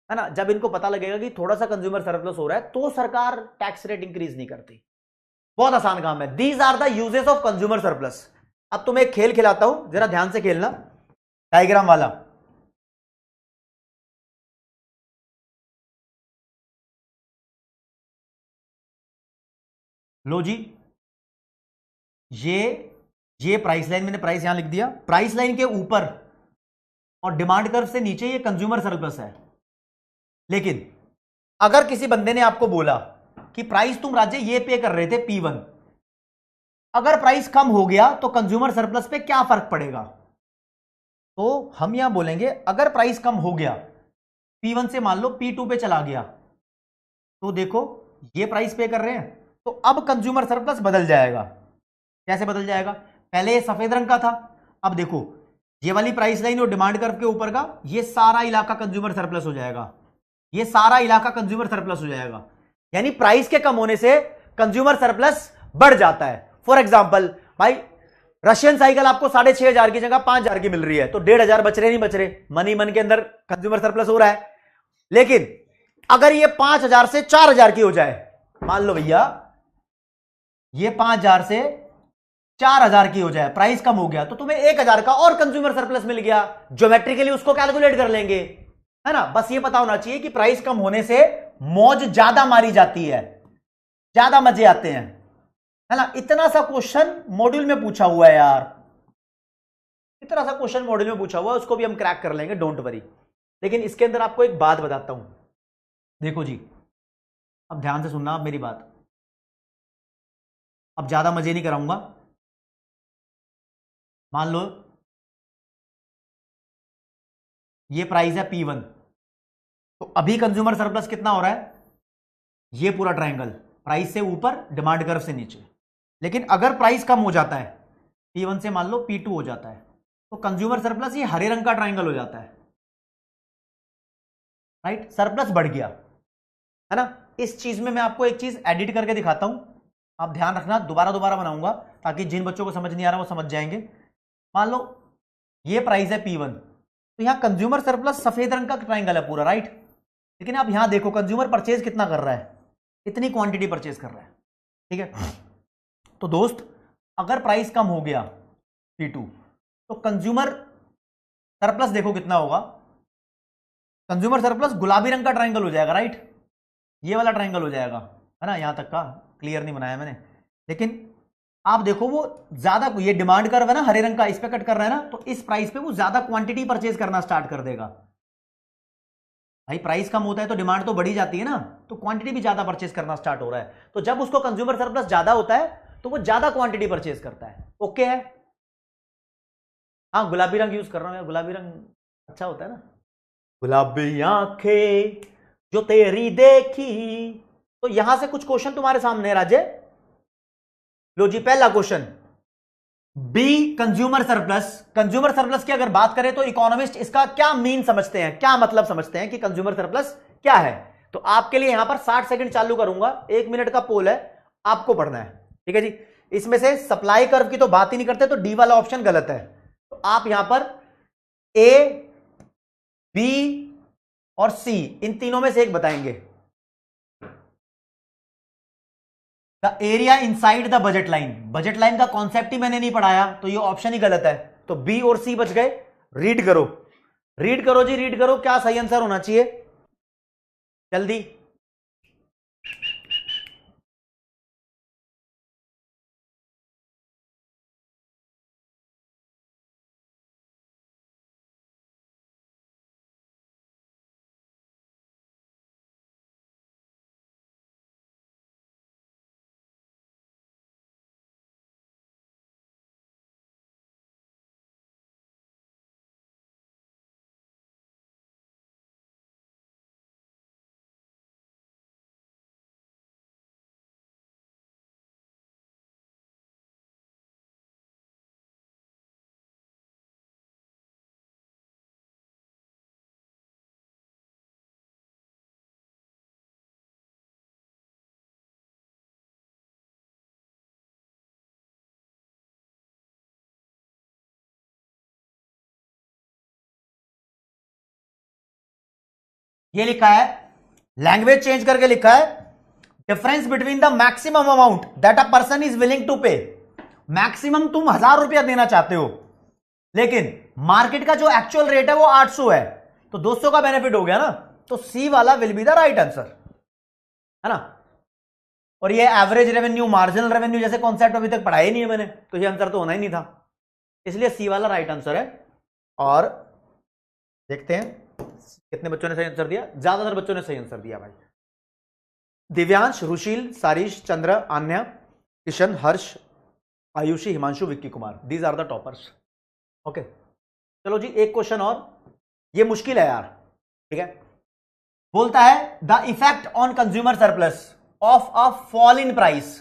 Speaker 1: है ना। जब इनको पता लगेगा कि थोड़ा सा कंज्यूमर सरप्लस हो रहा है तो सरकार टैक्स रेट इंक्रीज नहीं करती। बहुत आसान काम है। These are the uses of consumer surplus. अब तुम्हें एक खेल खिलाता हूं, जरा ध्यान से खेलना, डायग्राम वाला। लो जी, ये प्राइस लाइन, मैंने प्राइस यहां लिख दिया, प्राइस लाइन के ऊपर और डिमांड कर्व से नीचे ये कंज्यूमर सरप्लस है। लेकिन अगर किसी बंदे ने आपको बोला कि प्राइस तुम राज्य ये पे कर रहे थे P1, अगर प्राइस कम हो गया तो कंज्यूमर सरप्लस पे क्या फर्क पड़ेगा, तो हम यहां बोलेंगे अगर प्राइस कम हो गया, P1 से मान लो P2 पे चला गया, तो देखो ये प्राइस पे कर रहे हैं, तो अब कंज्यूमर सरप्लस बदल जाएगा। कैसे बदल जाएगा, पहले ये सफेद रंग का था, अब देखो ये वाली प्राइस लाइन और डिमांड कर्व के ऊपर का ये सारा इलाका कंज्यूमर सरप्लस हो जाएगा, ये सारा इलाका कंज्यूमर सरप्लस हो जाएगा। यानी प्राइस के कम होने से कंज्यूमर सरप्लस बढ़ जाता है। फॉर एग्जांपल भाई, रशियन साइकिल आपको 6,500 की जगह 5,000 की मिल रही है, तो 1,500 बच रहे नहीं बच रहे, मनी मन के अंदर कंज्यूमर सरप्लस हो रहा है। लेकिन अगर ये 5,000 से 4,000 की हो जाए, मान लो भैया ये 5,000 से 4,000 की हो जाए, प्राइस कम हो गया, तो तुम्हें 1,000 का और कंज्यूमर सरप्लस मिल गया। ज्योमेट्रिकली उसको कैलकुलेट कर लेंगे, है ना। बस ये पता होना चाहिए कि प्राइस कम होने से मौज ज्यादा मारी जाती है, ज्यादा मजे आते हैं, है ना। इतना सा क्वेश्चन मॉड्यूल में पूछा हुआ है यार, इतना सा क्वेश्चन मॉड्यूल में पूछा हुआ है, उसको भी हम क्रैक कर लेंगे, डोंट वरी। लेकिन इसके अंदर आपको एक बात बताता हूं, देखो जी, अब ध्यान से सुनना आप मेरी बात, अब ज्यादा मजे नहीं कराऊंगा। मान लो ये प्राइस है P1, तो अभी कंज्यूमर सरप्लस कितना हो रहा है, ये पूरा ट्रायंगल, प्राइस से ऊपर डिमांड कर्व से नीचे। लेकिन अगर प्राइस कम हो जाता है, P1 से मान लो P2 हो जाता है, तो कंज्यूमर सरप्लस ये हरे रंग का ट्रायंगल हो जाता है, राइट, सरप्लस बढ़ गया, है ना। इस चीज में मैं आपको एक चीज एडिट करके दिखाता हूं, आप ध्यान रखना, दोबारा दोबारा बनाऊंगा ताकि जिन बच्चों को समझ नहीं आ रहा वो समझ जाएंगे। मान लो ये प्राइस है P1, तो यहां कंज्यूमर सरप्लस सफेद रंग का ट्रायंगल है पूरा, राइट। लेकिन आप यहां देखो कंज्यूमर परचेज कितना कर रहा है, इतनी क्वांटिटी परचेज कर रहा है, ठीक है। तो दोस्त अगर प्राइस कम हो गया P2, तो कंज्यूमर सरप्लस देखो कितना होगा, कंज्यूमर सरप्लस गुलाबी रंग का ट्रायंगल हो जाएगा, राइट, ये वाला ट्रायंगल हो जाएगा, है ना। यहां तक का क्लियर नहीं बनाया मैंने, लेकिन आप देखो वो ज्यादा, ये डिमांड कर्व है ना हरे रंग का, इस पे कट कर रहा है ना, तो इस प्राइस पे वो ज्यादा क्वांटिटी परचेज करना स्टार्ट कर देगा। भाई प्राइस कम होता है तो डिमांड तो बढ़ी जाती है ना, तो क्वांटिटी भी ज्यादा परचेज करना स्टार्ट हो रहा है, तो जब उसको कंज्यूमर सरप्लस ज्यादा होता है तो वो ज्यादा क्वांटिटी परचेज करता है। ओके है, हाँ गुलाबी रंग यूज कर रहा हूं यार, गुलाबी रंग अच्छा होता है ना, गुलाबी आंखें जो तेरी देखी। तो यहां से कुछ क्वेश्चन तुम्हारे सामने है राजे। लो जी, पहला question, B consumer surplus. Consumer surplus की अगर बात करें तो इकोनॉमिस्ट इसका क्या मीन समझते हैं, क्या मतलब समझते हैं कि कंज्यूमर सरप्लस क्या है। तो आपके लिए यहां पर 60 सेकंड चालू करूंगा, 1 मिनट का पोल है, आपको पढ़ना है, ठीक है जी। इसमें से सप्लाई कर्व की तो बात ही नहीं करते, तो डी वाला ऑप्शन गलत है। तो आप यहां पर ए, बी और सी, इन तीनों में से एक बताएंगे। The area inside the budget line, budget line का कॉन्सेप्ट ही मैंने नहीं पढ़ाया, तो ये ऑप्शन ही गलत है। तो बी और सी बच गए। रीड करो, रीड करो जी, रीड करो, क्या सही आंसर होना चाहिए, जल्दी। ये लिखा है, लैंग्वेज चेंज करके लिखा है, difference between the maximum amount that a person is willing to pay. Maximum तुम 1,000 रुपया देना चाहते हो, लेकिन मार्केट का जो एक्चुअल रेट है वो 800 है, तो 200 का बेनिफिट हो गया ना। तो सी वाला will be the right answer, है ना। और ये एवरेज रेवेन्यू, मार्जिनल रेवेन्यू जैसे कॉन्सेप्ट अभी तक पढ़ाया ही नहीं है मैंने, तो ये आंसर तो होना ही नहीं था, इसलिए सी वाला राइट आंसर है। और देखते हैं कितने बच्चों ने सही आंसर दिया। ज्यादातर बच्चों ने सही आंसर दिया भाई। Divyansh, Rushil, Sarish, Chandra, Anya, Kishan, Harsh, Ayushi, Himanshu, Vicky Kumar, these are the toppers. Okay, चलो जी एक क्वेश्चन और, ये मुश्किल है यार, ठीक है। बोलता है the effect on consumer surplus of a fall in price.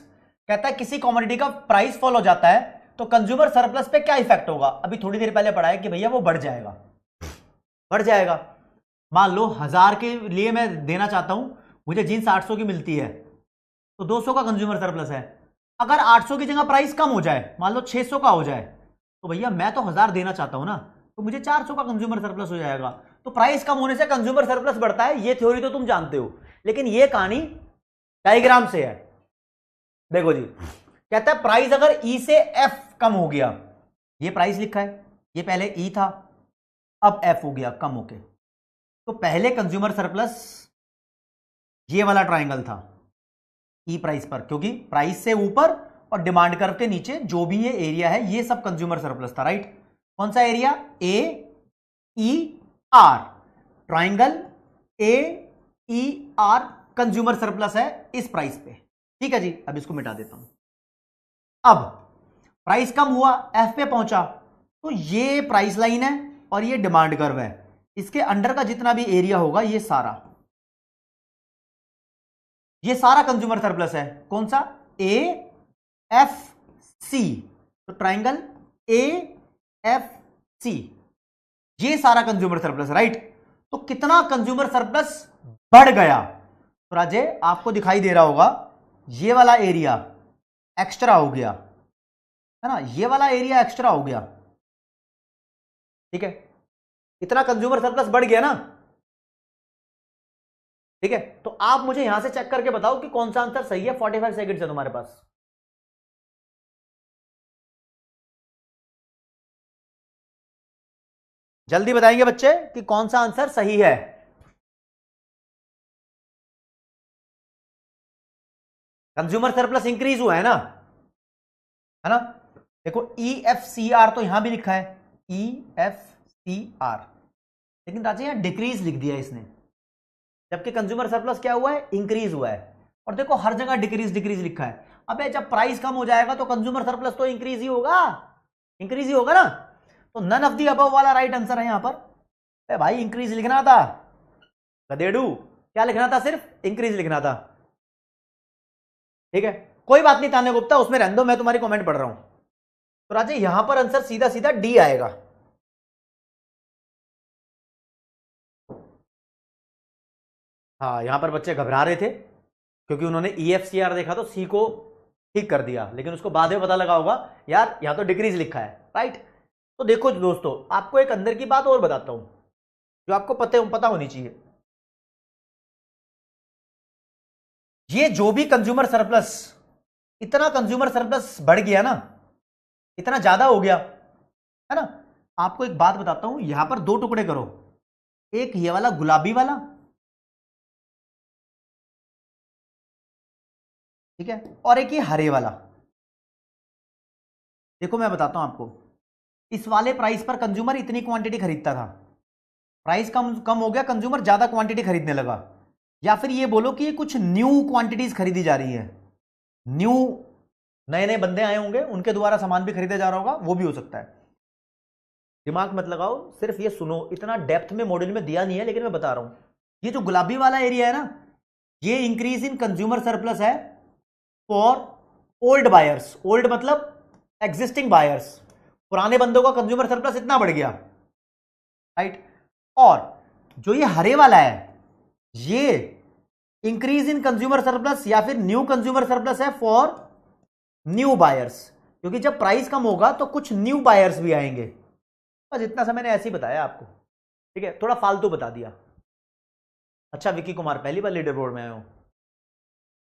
Speaker 1: कहता है किसी कॉमोडिटी का प्राइस फॉल हो जाता है तो कंज्यूमर सरप्लस पे क्या इफेक्ट होगा। अभी थोड़ी देर पहले पढ़ा है कि भैया वो बढ़ जाएगा, बढ़ जाएगा। मान लो 1,000 के लिए मैं देना चाहता हूं, मुझे जीन्स 800 की मिलती है, तो 200 का कंज्यूमर सरप्लस है। अगर 800 की जगह प्राइस कम हो जाए, मान लो 600 का हो जाए, तो भैया मैं तो 1,000 देना चाहता हूं ना, तो मुझे 400 का कंज्यूमर सरप्लस हो जाएगा। तो प्राइस कम होने से कंज्यूमर सरप्लस बढ़ता है, ये थ्योरी तो तुम जानते हो, लेकिन ये कहानी डायग्राम से है। देखो जी, कहता है प्राइस अगर ई से एफ कम हो गया, ये प्राइस लिखा है, ये पहले ई था, अब एफ हो गया कम होके, तो पहले कंज्यूमर सरप्लस ये वाला ट्राइंगल था ई प्राइस पर, क्योंकि प्राइस से ऊपर और डिमांड कर्व के नीचे जो भी ये एरिया है ये सब कंज्यूमर सरप्लस था, राइट। कौन सा area, A E R, triangle A E R consumer surplus है इस प्राइस पे, ठीक है जी। अब इसको मिटा देता हूं। अब प्राइस कम हुआ, एफ पे पहुंचा, तो ये प्राइस लाइन है और ये डिमांड कर्व है, इसके अंडर का जितना भी एरिया होगा ये सारा कंज्यूमर सरप्लस है। कौन सा, ए एफ सी, तो ट्राइंगल ए एफ सी, ये सारा कंज्यूमर सरप्लस, राइट। तो कितना कंज्यूमर सरप्लस बढ़ गया, तो राजे आपको दिखाई दे रहा होगा ये वाला एरिया एक्स्ट्रा हो गया, है ना, ये वाला एरिया एक्स्ट्रा हो गया, ठीक है। इतना कंज्यूमर सरप्लस बढ़ गया ना, ठीक है। तो आप मुझे यहां से चेक करके बताओ कि कौन सा आंसर सही है। 45 सेकंड है तुम्हारे पास। जल्दी बताएंगे बच्चे कि कौन सा आंसर सही है। कंज्यूमर सरप्लस इंक्रीज हुआ है ना। देखो ई एफ सी आर तो यहां भी लिखा है, ई एफ सी आर, लेकिन राजा यहां डिक्रीज लिख दिया इसने, जबकि कंज्यूमर सरप्लस क्या हुआ है, इंक्रीज हुआ है। और देखो हर जगह डिक्रीज डिक्रीज लिखा है। अबे जब प्राइस कम हो जाएगा तो कंज्यूमर सरप्लस तो इंक्रीज ही होगा, इंक्रीज ही होगा ना। तो नन ऑफ दी अबव वाला राइट आंसर है यहां पर। भाई इंक्रीज लिखना था, गधेड़ू, क्या लिखना था, सिर्फ इंक्रीज लिखना था, ठीक है। कोई बात नहीं तान्या गुप्ता, उसमें रहने दो, मैं तुम्हारी कमेंट पढ़ रहा हूं। तो राजे यहां पर आंसर सीधा सीधा डी आएगा। हाँ, यहां पर बच्चे घबरा रहे थे क्योंकि उन्होंने EFCR देखा तो सी को ठीक कर दिया, लेकिन उसको बाद में पता लगा होगा यार यहां तो डिक्रीज लिखा है, राइट। तो देखो दोस्तों, आपको एक अंदर की बात और बताता हूं जो आपको पता होनी चाहिए। ये जो भी कंज्यूमर सरप्लस, इतना कंज्यूमर सरप्लस बढ़ गया ना, इतना ज्यादा हो गया, है ना। आपको एक बात बताता हूं, यहां पर दो टुकड़े करो, एक ये वाला गुलाबी वाला, ठीक है, और एक ये हरे वाला। देखो मैं बताता हूं आपको, इस वाले प्राइस पर कंज्यूमर इतनी क्वांटिटी खरीदता था, प्राइस कम कम हो गया, कंज्यूमर ज्यादा क्वांटिटी खरीदने लगा। या फिर ये बोलो कि ये कुछ न्यू क्वांटिटीज खरीदी जा रही है, न्यू नए नए बंदे आए होंगे, उनके द्वारा सामान भी खरीदा जा रहा होगा, वो भी हो सकता है। दिमाग मत लगाओ, सिर्फ ये सुनो, इतना डेप्थ में मॉड्यूल में दिया नहीं है, लेकिन मैं बता रहा हूं। ये जो गुलाबी वाला एरिया है ना, ये इंक्रीज इन कंज्यूमर सरप्लस है फॉर ओल्ड बायर्स। ओल्ड मतलब एग्जिस्टिंग बायर्स, पुराने बंदों का कंज्यूमर सरप्लस इतना बढ़ गया, राइट। और जो ये हरे वाला है, ये इंक्रीज इन कंज्यूमर सरप्लस या फिर न्यू कंज्यूमर सरप्लस है फॉर न्यू बायर्स, क्योंकि जब प्राइस कम होगा तो कुछ न्यू बायर्स भी आएंगे। बस इतना सा मैंने ऐसे ही बताया आपको, ठीक है, थोड़ा फालतू बता दिया। अच्छा विकी कुमार पहली बार लीडर बोर्ड में आए हो।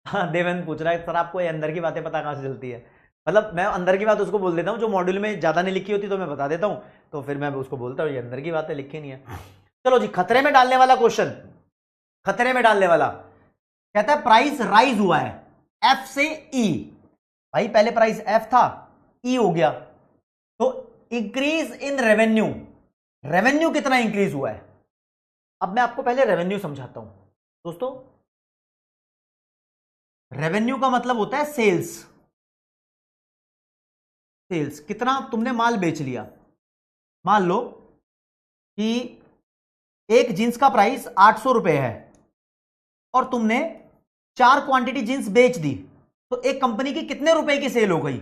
Speaker 1: हाँ देवेंद्र पूछ रहा है सर आपको ये अंदर की बातें पता कहाँ से चलती है। मतलब मैं अंदर की बात उसको बोल देता हूँ जो मॉड्यूल में ज्यादा नहीं लिखी होती तो मैं बता देता हूँ, तो फिर मैं उसको बोलता हूँ ये अंदर की बातें लिखी नहीं है। चलो जी खतरे में डालने वाला क्वेश्चन, खतरे में डालने वाला कहता है प्राइस राइज हुआ है एफ से ई। भाई पहले प्राइस एफ था, ई हो गया, तो इंक्रीज इन रेवेन्यू, रेवेन्यू कितना इंक्रीज हुआ है। अब मैं आपको पहले रेवेन्यू समझाता हूं दोस्तों। रेवेन्यू का मतलब होता है सेल्स, सेल्स कितना तुमने माल बेच लिया। मान लो कि एक जींस का प्राइस 800 रुपए है और तुमने 4 क्वांटिटी जींस बेच दी, तो एक कंपनी की कितने रुपए की सेल हो गई,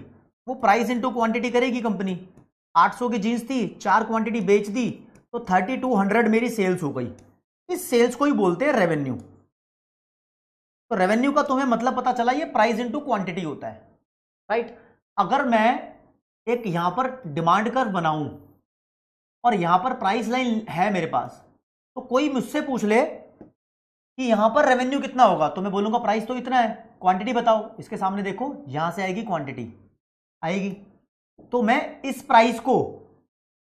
Speaker 1: वो प्राइस इंटू क्वांटिटी करेगी कंपनी। 800 की जींस थी, 4 क्वांटिटी बेच दी, तो 3200 मेरी सेल्स हो गई। इस सेल्स को ही बोलते हैं रेवेन्यू। तो रेवेन्यू का तुम्हें मतलब पता चला, ये प्राइस इंटू क्वांटिटी होता है, राइट। अगर मैं एक यहां पर डिमांड कर्व बनाऊं और यहां पर प्राइस लाइन है मेरे पास, तो कोई मुझसे पूछ ले कि यहां पर रेवेन्यू कितना होगा, तो मैं बोलूंगा प्राइस तो इतना है, क्वांटिटी बताओ। इसके सामने देखो यहां से आएगी क्वांटिटी आएगी, तो मैं इस प्राइस को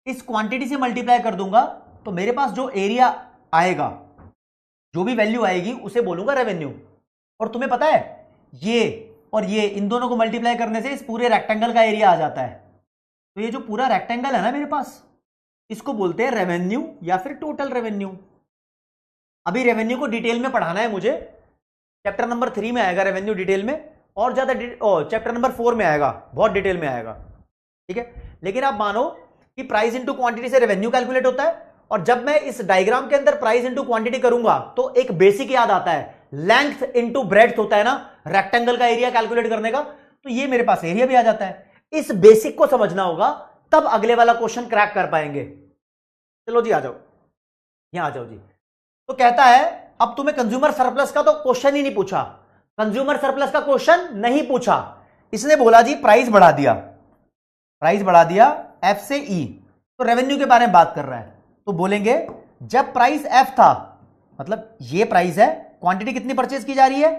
Speaker 1: इस क्वांटिटी से मल्टीप्लाई कर दूंगा, तो मेरे पास जो एरिया आएगा, जो भी वैल्यू आएगी उसे बोलूंगा रेवेन्यू। और तुम्हें पता है ये और ये इन दोनों को मल्टीप्लाई करने से इस पूरे रेक्टेंगल का एरिया आ जाता है। तो ये जो पूरा रेक्टेंगल है ना मेरे पास, इसको बोलते हैं रेवेन्यू या फिर टोटल रेवेन्यू। अभी रेवेन्यू को डिटेल में पढ़ाना है मुझे, चैप्टर नंबर 3 में आएगा रेवेन्यू डिटेल में, और ज्यादा चैप्टर नंबर 4 में आएगा, बहुत डिटेल में आएगा, ठीक है। लेकिन आप मानो कि प्राइस इंटू क्वांटिटी से रेवेन्यू कैलकुलेट होता है, और जब मैं इस डायग्राम के अंदर प्राइस इंटू क्वांटिटी करूंगा तो एक बेसिक याद आता है, लेंथ इंटू ब्रेड्थ होता है ना रेक्टेंगल का एरिया कैलकुलेट करने का, तो ये मेरे पास एरिया भी आ जाता है। इस बेसिक को समझना होगा, तब अगले वाला क्वेश्चन क्रैक कर पाएंगे। चलो जी आ जाओ, यहां आ जाओ जी। तो कहता है अब तुम्हें कंज्यूमर सरप्लस का तो क्वेश्चन ही नहीं पूछा, कंज्यूमर सरप्लस का क्वेश्चन नहीं पूछा, इसने बोला जी प्राइस बढ़ा दिया, प्राइस बढ़ा दिया एफ से ई, तो रेवेन्यू के बारे में बात कर रहा है, तो बोलेंगे जब प्राइस एफ था, मतलब ये प्राइस है, क्वांटिटी कितनी परचेज की जा रही है,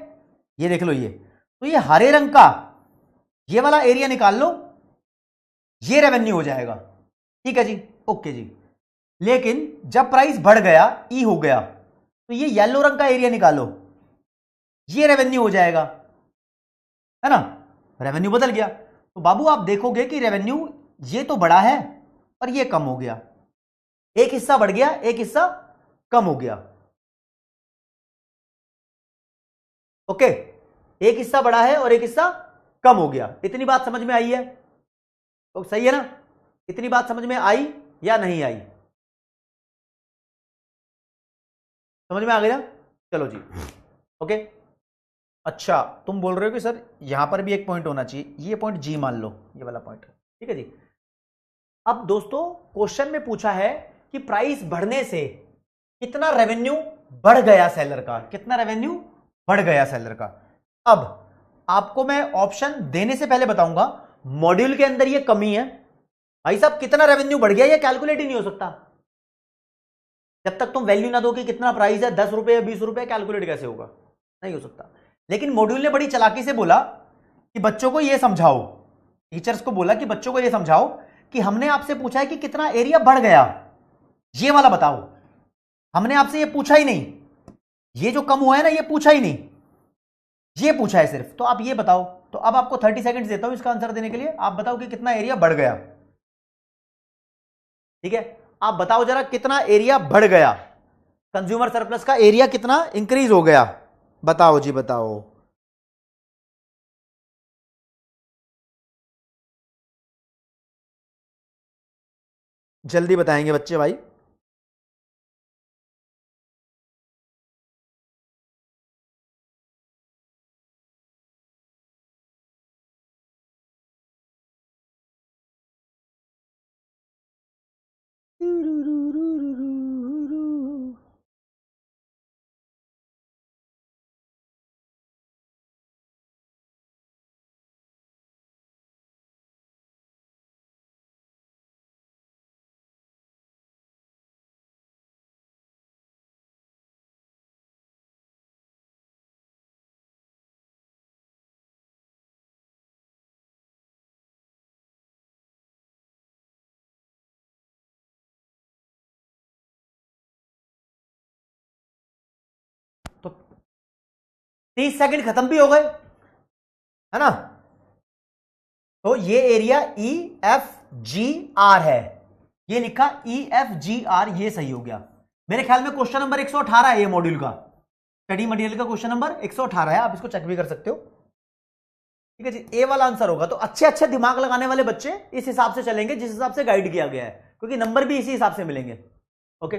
Speaker 1: ये देख लो ये, तो ये हरे रंग का ये वाला एरिया निकाल लो, ये रेवेन्यू हो जाएगा, ठीक है जी, ओके जी। लेकिन जब प्राइस बढ़ गया, ई हो गया, तो ये येलो रंग का एरिया निकालो, ये रेवेन्यू हो जाएगा, है ना, रेवेन्यू बदल गया। तो बाबू आप देखोगे कि रेवेन्यू ये तो बढ़ा है और ये कम हो गया, एक हिस्सा बढ़ गया एक हिस्सा कम हो गया, ओके, एक हिस्सा बढ़ा है और एक हिस्सा कम हो गया। इतनी बात समझ में आई है, तो सही है ना, इतनी बात समझ में आई या नहीं आई, समझ में आ गया, चलो जी ओके। अच्छा तुम बोल रहे हो कि सर यहां पर भी एक पॉइंट होना चाहिए, ये पॉइंट जी मान लो, ये वाला पॉइंट, ठीक है जी। अब दोस्तों क्वेश्चन में पूछा है कि प्राइस बढ़ने से कितना रेवेन्यू बढ़ गया सेलर का, कितना रेवेन्यू बढ़ गया सेलर का। अब आपको मैं ऑप्शन देने से पहले बताऊंगा, मॉड्यूल के अंदर ये कमी है, भाई साहब कितना रेवेन्यू बढ़ गया ये कैलकुलेट ही नहीं हो सकता, जब तक तुम वैल्यू ना दो कि कितना प्राइस है, 10 रुपए या 20 रुपए, कैलकुलेट कैसे होगा, नहीं हो सकता। लेकिन मॉड्यूल ने बड़ी चालाकी से बोला कि बच्चों को यह समझाओ, टीचर्स को बोला कि बच्चों को यह समझाओ कि हमने आपसे पूछा है कि कितना एरिया बढ़ गया, ये वाला बताओ, हमने आपसे ये पूछा ही नहीं, ये जो कम हुआ है ना ये पूछा ही नहीं, ये पूछा है सिर्फ, तो आप ये बताओ। तो अब आपको 30 सेकंड्स देता हूं इसका आंसर देने के लिए, आप बताओ कि कितना एरिया बढ़ गया, ठीक है, आप बताओ जरा कितना एरिया बढ़ गया, कंज्यूमर सरप्लस का एरिया कितना इंक्रीज हो गया, बताओ जी बताओ। जल्दी बताएंगे बच्चे भाई। 30 सेकंड खत्म भी हो गए, है ना। तो ये area E F G R है, ये लिखा ई एफ जी आर, ये सही हो गया। मेरे ख्याल में क्वेश्चन नंबर 118 है ये मॉड्यूल का, स्टडी मटेरियल का क्वेश्चन नंबर 118 है, आप इसको चेक भी कर सकते हो। ठीक है जी, ए वाला आंसर होगा। तो अच्छे अच्छे दिमाग लगाने वाले बच्चे इस हिसाब से चलेंगे जिस हिसाब से गाइड किया गया है, क्योंकि नंबर भी इसी हिसाब से मिलेंगे। ओके,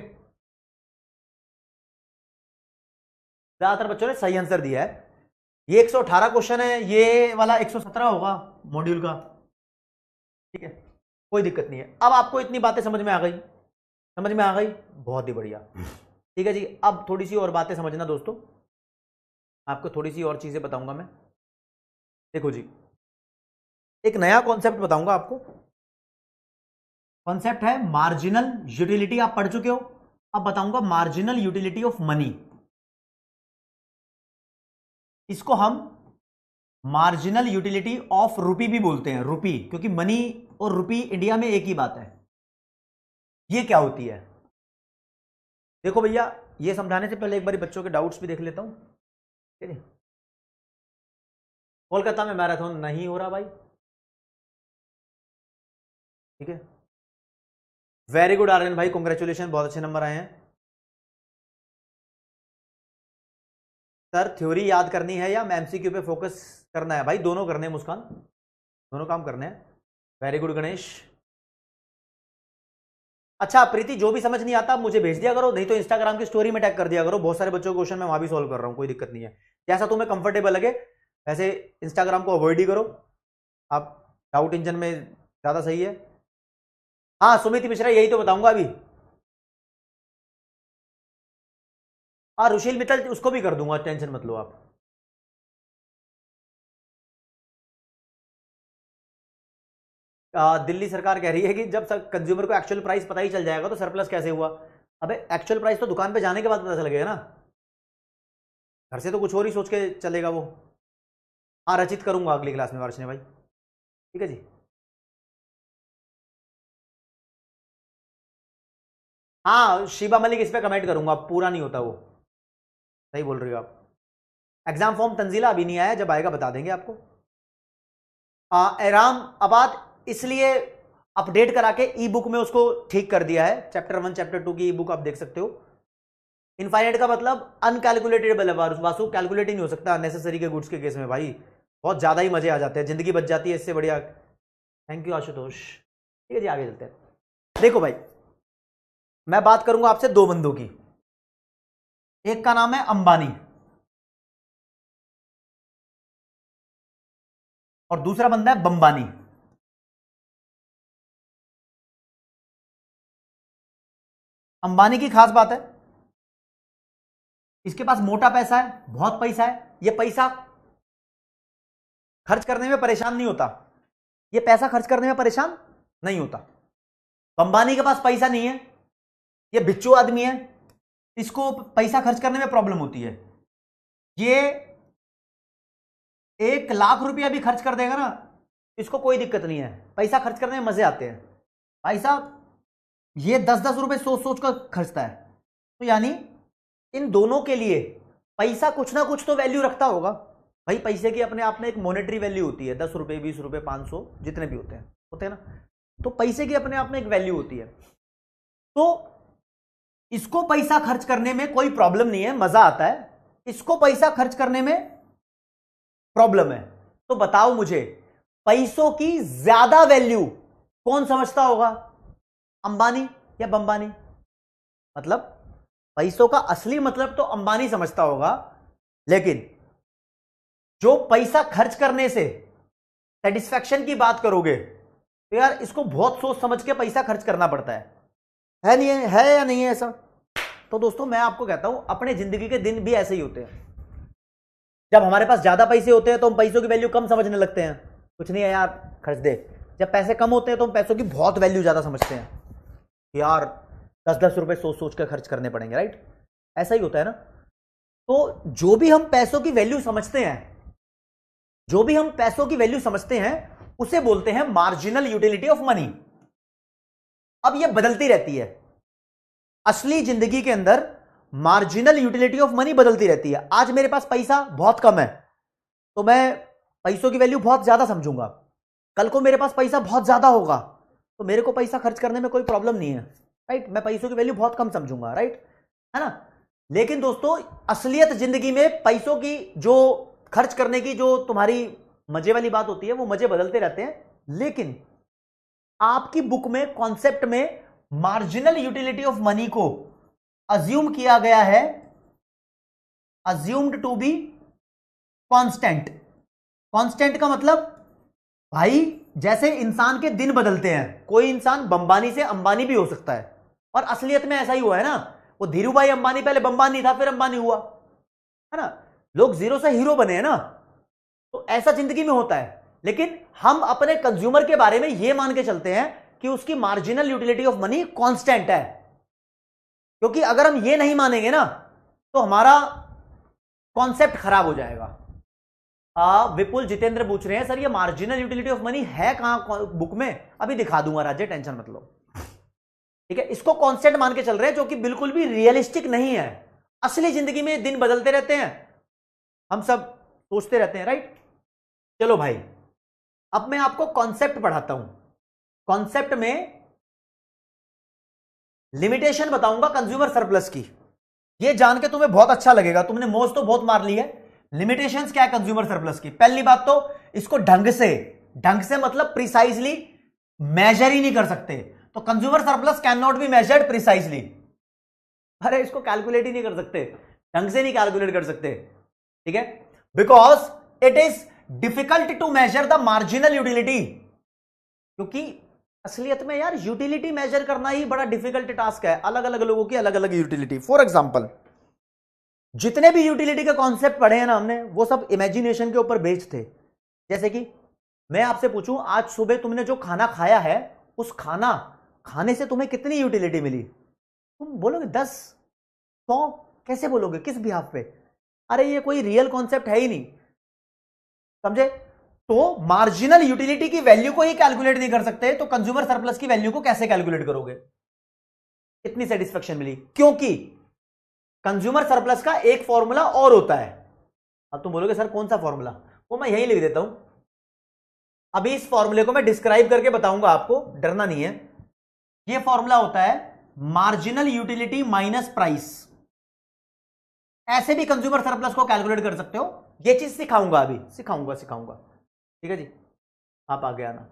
Speaker 1: ज्यादातर बच्चों ने सही आंसर दिया है। ये 118 क्वेश्चन है, ये वाला 117 होगा मॉड्यूल का। ठीक है, कोई दिक्कत नहीं है। अब आपको इतनी बातें समझ में आ गई, समझ में आ गई, बहुत ही बढ़िया। ठीक है जी, अब थोड़ी सी और बातें समझना दोस्तों, आपको थोड़ी सी और चीजें बताऊंगा मैं। देखो जी, एक नया कॉन्सेप्ट बताऊंगा आपको। कॉन्सेप्ट है मार्जिनल यूटिलिटी, आप पढ़ चुके हो। अब बताऊंगा मार्जिनल यूटिलिटी ऑफ मनी। इसको हम मार्जिनल यूटिलिटी ऑफ रुपी भी बोलते हैं, रुपी, क्योंकि मनी और रुपी इंडिया में एक ही बात है। ये क्या होती है देखो भैया, ये समझाने से पहले एक बार बच्चों के डाउट्स भी देख लेता हूं। ठीक है, कोलकाता में मैराथन नहीं हो रहा भाई। ठीक है, वेरी गुड आर्यन भाई, कांग्रेचुलेशन, बहुत अच्छे नंबर आए हैं। सर थ्योरी याद करनी है या एमसीक्यू पे फोकस करना है? भाई दोनों करने हैं मुस्कान, दोनों काम करने हैं। Very good Ganesh. अच्छा प्रीति, जो भी समझ नहीं आता मुझे भेज दिया करो, नहीं तो इंस्टाग्राम की स्टोरी में टैग कर दिया करो। बहुत सारे बच्चों के क्वेश्चन मैं वहां भी सॉल्व कर रहा हूं, कोई दिक्कत नहीं है। जैसा तुम्हें कंफर्टेबल लगे वैसे इंस्टाग्राम को अवॉइड ही करो आप, डाउट इंजन में ज्यादा सही है। हाँ सुमित मिश्रा, यही तो बताऊंगा अभी। हाँ रुशील मित्तल, उसको भी कर दूंगा, टेंशन मत लो आप। दिल्ली सरकार कह रही है कि जब कंज्यूमर को एक्चुअल प्राइस पता ही चल जाएगा तो सरप्लस कैसे हुआ? अबे एक्चुअल प्राइस तो दुकान पे जाने के बाद पता चलेगा ना, घर से तो कुछ और ही सोच के चलेगा वो। हाँ रचित करूंगा अगली क्लास में वार्षिनी भाई, ठीक है जी। हाँ शीबा मलिक, इस पे कमेंट करूंगा, पूरा नहीं होता वो, सही बोल रही हो आप। एग्जाम फॉर्म तंजीला अभी नहीं आया, जब आएगा बता देंगे आपको। एराम आबाद इसलिए अपडेट करा के ई बुक में उसको ठीक कर दिया है, चैप्टर 1 चैप्टर 2 की ई बुक आप देख सकते हो। इनफाइनाइट का मतलब अनकैलकुलेटेबल है वासु, कैलकुलेट ही नहीं हो सकता नेसेसरी के गुड्स के केस में भाई, बहुत ज्यादा ही मजे आ जाते हैं, जिंदगी बच जाती है इससे बढ़िया। Thank you Ashutosh. ठीक है जी, आगे चलते हैं। देखो भाई, मैं बात करूंगा आपसे दो बंदों की, एक का नाम है अंबानी और दूसरा बंदा है बंबानी। अंबानी की खास बात है, इसके पास मोटा पैसा है, बहुत पैसा है, ये पैसा खर्च करने में परेशान नहीं होता, ये पैसा खर्च करने में परेशान नहीं होता। अंबानी के पास पैसा नहीं है, ये बिच्चू आदमी है, इसको पैसा खर्च करने में प्रॉब्लम होती है। ये 1 लाख रुपया भी खर्च कर देगा ना, इसको कोई दिक्कत नहीं है, पैसा खर्च करने में मजे आते हैं। भाई साहब ये 10-10 रुपए सोच सोच कर खर्चता है, तो यानी इन दोनों के लिए पैसा कुछ ना कुछ तो वैल्यू रखता होगा भाई। पैसे की अपने आप में एक मॉनेटरी वैल्यू होती है, 10 रुपए 20 रुपए 500 जितने भी होते हैं ना, तो पैसे की अपने आप में एक वैल्यू होती है। तो इसको पैसा खर्च करने में कोई प्रॉब्लम नहीं है, मजा आता है, इसको पैसा खर्च करने में प्रॉब्लम है। तो बताओ मुझे, पैसों की ज्यादा वैल्यू कौन समझता होगा, अंबानी या बंबानी? मतलब पैसों का असली मतलब तो अंबानी समझता होगा, लेकिन जो पैसा खर्च करने से सेटिस्फैक्शन की बात करोगे तो यार इसको बहुत सोच समझ के पैसा खर्च करना पड़ता है नहीं है या नहीं है ऐसा? तो दोस्तों मैं आपको कहता हूं, अपने जिंदगी के दिन भी ऐसे ही होते हैं। जब हमारे पास ज्यादा पैसे होते हैं तो हम पैसों की वैल्यू कम समझने लगते हैं, कुछ नहीं है यार खर्च दे। जब पैसे कम होते हैं तो हम पैसों की बहुत वैल्यू ज्यादा समझते हैं, यार 10-10 रुपए सोच सोच कर खर्च करने पड़ेंगे, राइट? ऐसा ही होता है ना। तो जो भी हम पैसों की वैल्यू समझते हैं, जो भी हम पैसों की वैल्यू समझते हैं उसे बोलते हैं मार्जिनल यूटिलिटी ऑफ मनी। अब यह बदलती रहती है, असली जिंदगी के अंदर मार्जिनल यूटिलिटी ऑफ मनी बदलती रहती है। आज मेरे पास पैसा बहुत कम है तो मैं पैसों की वैल्यू बहुत ज्यादा समझूंगा, कल को मेरे पास पैसा बहुत ज्यादा होगा तो मेरे को पैसा खर्च करने में कोई प्रॉब्लम नहीं है, राइट। मैं पैसों की वैल्यू बहुत कम समझूंगा, राइट, है ना। लेकिन दोस्तों असलियत जिंदगी में पैसों की जो खर्च करने की जो तुम्हारी मजे वाली बात होती है वो मजे बदलते रहते हैं। लेकिन आपकी बुक में कॉन्सेप्ट में मार्जिनल यूटिलिटी ऑफ मनी को अज्यूम किया गया है, assumed to be constant. Constant का मतलब भाई जैसे इंसान के दिन बदलते हैं, कोई इंसान बंबानी से अंबानी भी हो सकता है, और असलियत में ऐसा ही हुआ है ना। वो धीरू भाई अंबानी पहले बंबानी था फिर अंबानी हुआ, है ना। लोग जीरो से हीरो बने हैं ना, तो ऐसा जिंदगी में होता है। लेकिन हम अपने कंज्यूमर के बारे में यह मान के चलते हैं कि उसकी marginal utility of money constant है, क्योंकि अगर हम ये नहीं मानेंगे ना तो हमारा कॉन्सेप्ट खराब हो जाएगा। विपुल जितेंद्र पूछ रहे हैं सर ये मार्जिनल यूटिलिटी ऑफ मनी है कहां बुक में, अभी दिखा दूंगा राजे, टेंशन मत लो, ठीक है। इसको कांस्टेंट मान के चल रहे हैं जो कि बिल्कुल भी रियलिस्टिक नहीं है। असली जिंदगी में दिन बदलते रहते हैं, हम सब सोचते रहते हैं, राइट। चलो भाई अब मैं आपको कॉन्सेप्ट पढ़ाता हूं। कॉन्सेप्ट में लिमिटेशन बताऊंगा कंज्यूमर सरप्लस की। ये जान के तुम्हें बहुत अच्छा लगेगा, तुमने मौज तो बहुत मार ली है। लिमिटेशंस क्या है कंज्यूमर सरप्लस की? पहली बात तो इसको ढंग से मतलब प्रिसाइजली मेजर ही नहीं कर सकते, तो consumer surplus can not be measured precisely. अरे इसको कैलकुलेट ही नहीं कर सकते, ढंग से नहीं कैलकुलेट कर सकते, ठीक है, because it is difficult to measure the marginal utility. क्योंकि असलियत में यार यूटिलिटी मेजर करना ही बड़ा डिफिकल्ट टास्क है, अलग अलग लोगों की अलग अलग यूटिलिटी। फॉर एग्जांपल जितने भी यूटिलिटी के कॉन्सेप्ट पढ़े हैं ना हमने, वो सब इमेजिनेशन के ऊपर बेस्ड थे। जैसे कि मैं आपसे पूछूं आज सुबह तुमने जो खाना खाया है, उस खाना खाने से तुम्हें कितनी यूटिलिटी मिली? तुम बोलोगे 10, 100, कैसे बोलोगे, किस बिहाफ पे? अरे ये कोई रियल कॉन्सेप्ट है ही नहीं, समझे। तो मार्जिनल यूटिलिटी की वैल्यू को ही कैलकुलेट नहीं कर सकते, तो कंज्यूमर सरप्लस की वैल्यू को कैसे कैलकुलेट करोगे? कितनी सेटिस्फेक्शन मिली? क्योंकि कंज्यूमर सरप्लस का एक फॉर्मूला और होता है। अब तुम बोलोगे सर कौन सा फॉर्मूला? वो मैं यही लिख देता हूं, अभी इस फॉर्मूले को मैं डिस्क्राइब करके बताऊंगा आपको, डरना नहीं है। ये फॉर्मूला होता है मार्जिनल यूटिलिटी माइनस प्राइस। ऐसे भी कंज्यूमर सरप्लस को कैलकुलेट कर सकते हो, ये चीज सिखाऊंगा, अभी सिखाऊंगा, ठीक है जी। आप आगे आना।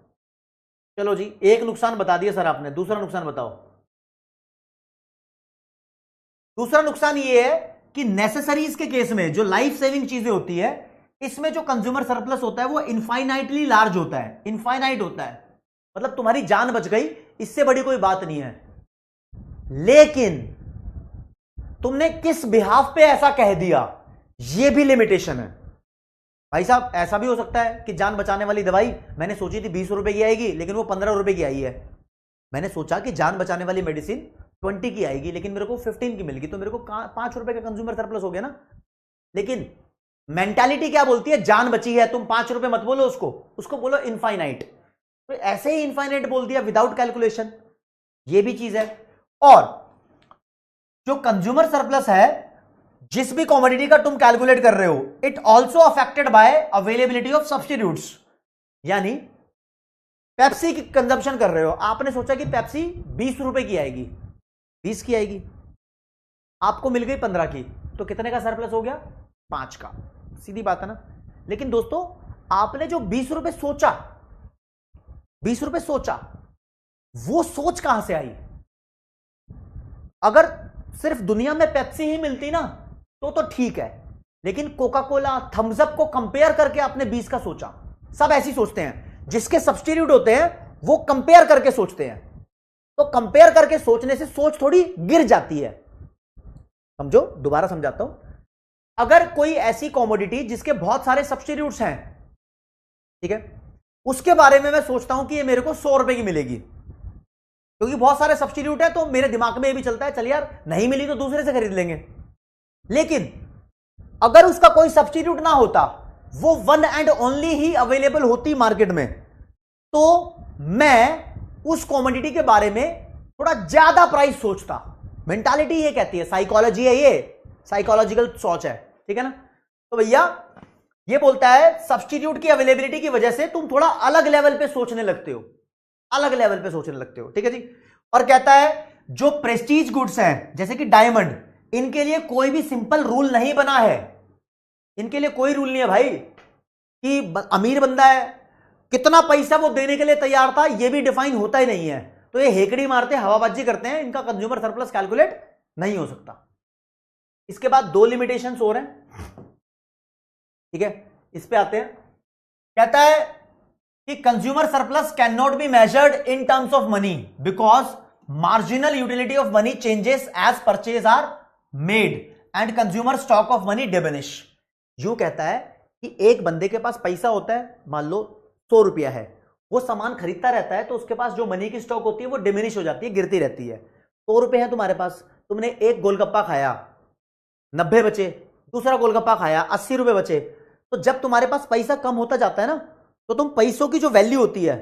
Speaker 1: चलो जी, एक नुकसान बता दिया सर आपने, दूसरा नुकसान बताओ। दूसरा नुकसान ये है कि नेसेसरीज के केस में जो लाइफ सेविंग चीजें होती है, इसमें जो कंज्यूमर सरप्लस होता है वो इनफाइनाइटली लार्ज होता है, इनफाइनाइट होता है, मतलब तुम्हारी जान बच गई, इससे बड़ी कोई बात नहीं है। लेकिन तुमने किस बिहाफ पे ऐसा कह दिया, यह भी लिमिटेशन है। भाई साहब ऐसा भी हो सकता है कि जान बचाने वाली दवाई मैंने सोची थी 20 रुपए की आएगी, लेकिन वो 15 रुपए की आई है। मैंने सोचा कि जान बचाने वाली मेडिसिन 20 की आएगी, लेकिन मेरे को 15 की मिल गई, तो मेरे को 5 रुपए का कंज्यूमर सरप्लस हो गया ना। लेकिन मेंटालिटी क्या बोलती है? जान बची है, तुम 5 रुपए मत बोलो उसको बोलो इनफाइनाइट। तो ऐसे ही इनफाइनाइट बोल दिया विदाउट कैलकुलेशन, ये भी चीज है। और जो कंज्यूमर सरप्लस है, जिस भी कॉमोडिटी का तुम कैलकुलेट कर रहे हो, it also affected by availability of substitutes. यानी पेप्सी की कंजम्पशन कर रहे हो, आपने सोचा कि पेप्सी 20 रुपए की आएगी, 20 की आएगी, आपको मिल गई 15 की, तो कितने का सरप्लस हो गया? 5 का। सीधी बात है ना। लेकिन दोस्तों आपने जो 20 रुपए सोचा, 20 रुपए सोचा, वो सोच कहां से आई? अगर सिर्फ दुनिया में पेप्सी ही मिलती ना तो ठीक है, लेकिन कोका कोला, थम्स अप को कंपेयर करके आपने 20 का सोचा। सब ऐसी सोचते हैं, जिसके सब्स्टिट्यूट होते हैं वो कंपेयर करके सोचते हैं, तो कंपेयर करके सोचने से सोच थोड़ी गिर जाती है, समझो। दोबारा समझाता हूं, अगर कोई ऐसी कॉमोडिटी जिसके बहुत सारे सब्स्टिट्यूट्स हैं, ठीक है, उसके बारे में मैं सोचता हूं कि ये मेरे को 100 रुपए की मिलेगी, क्योंकि बहुत सारे सब्स्टिट्यूट है, तो मेरे दिमाग में ये भी चलता है चल यार नहीं मिली तो दूसरे से खरीद लेंगे। लेकिन अगर उसका कोई सब्स्टिट्यूट ना होता, वो one and only he available होती मार्केट में, तो मैं उस कॉमोडिटी के बारे में थोड़ा ज्यादा प्राइस सोचता। मेंटालिटी ये कहती है, साइकोलॉजी है, ये साइकोलॉजिकल सोच है, ठीक है ना। तो भैया ये बोलता है सब्स्टिट्यूट की अवेलेबिलिटी की वजह से तुम थोड़ा अलग लेवल पे सोचने लगते हो, अलग लेवल पे सोचने लगते हो, ठीक है जी। और कहता है जो प्रेस्टीज गुड्स हैं जैसे कि डायमंड, इनके लिए कोई भी सिंपल रूल नहीं बना है, इनके लिए कोई रूल नहीं है भाई कि अमीर बंदा है कितना पैसा वो देने के लिए तैयार था, ये भी डिफाइन होता ही नहीं है। तो ये हेकड़ी मारते हैं, हवाबाजी करते हैं, इनका कंज्यूमर सरप्लस कैलकुलेट नहीं हो सकता। इसके बाद दो लिमिटेशंस और हैं, ठीक है, इस पे आते हैं। कहता है कि consumer surplus can not be measured in terms of money because marginal utility of money changes as purchase are made and consumer stock of money diminish. यूं कहता है कि एक बंदे के पास पैसा होता है, मान लो 100 रुपया है, वो सामान खरीदता रहता है तो उसके पास जो मनी की स्टॉक होती है वो डिमिनिश हो जाती है, गिरती रहती है। 100 रुपए है तुम्हारे पास, तुमने एक गोलगप्पा खाया 90 बचे, दूसरा गोलगप्पा खाया 80 रुपए बचे। तो जब तुम्हारे पास पैसा कम होता जाता है ना, तो तुम पैसों की जो वैल्यू होती है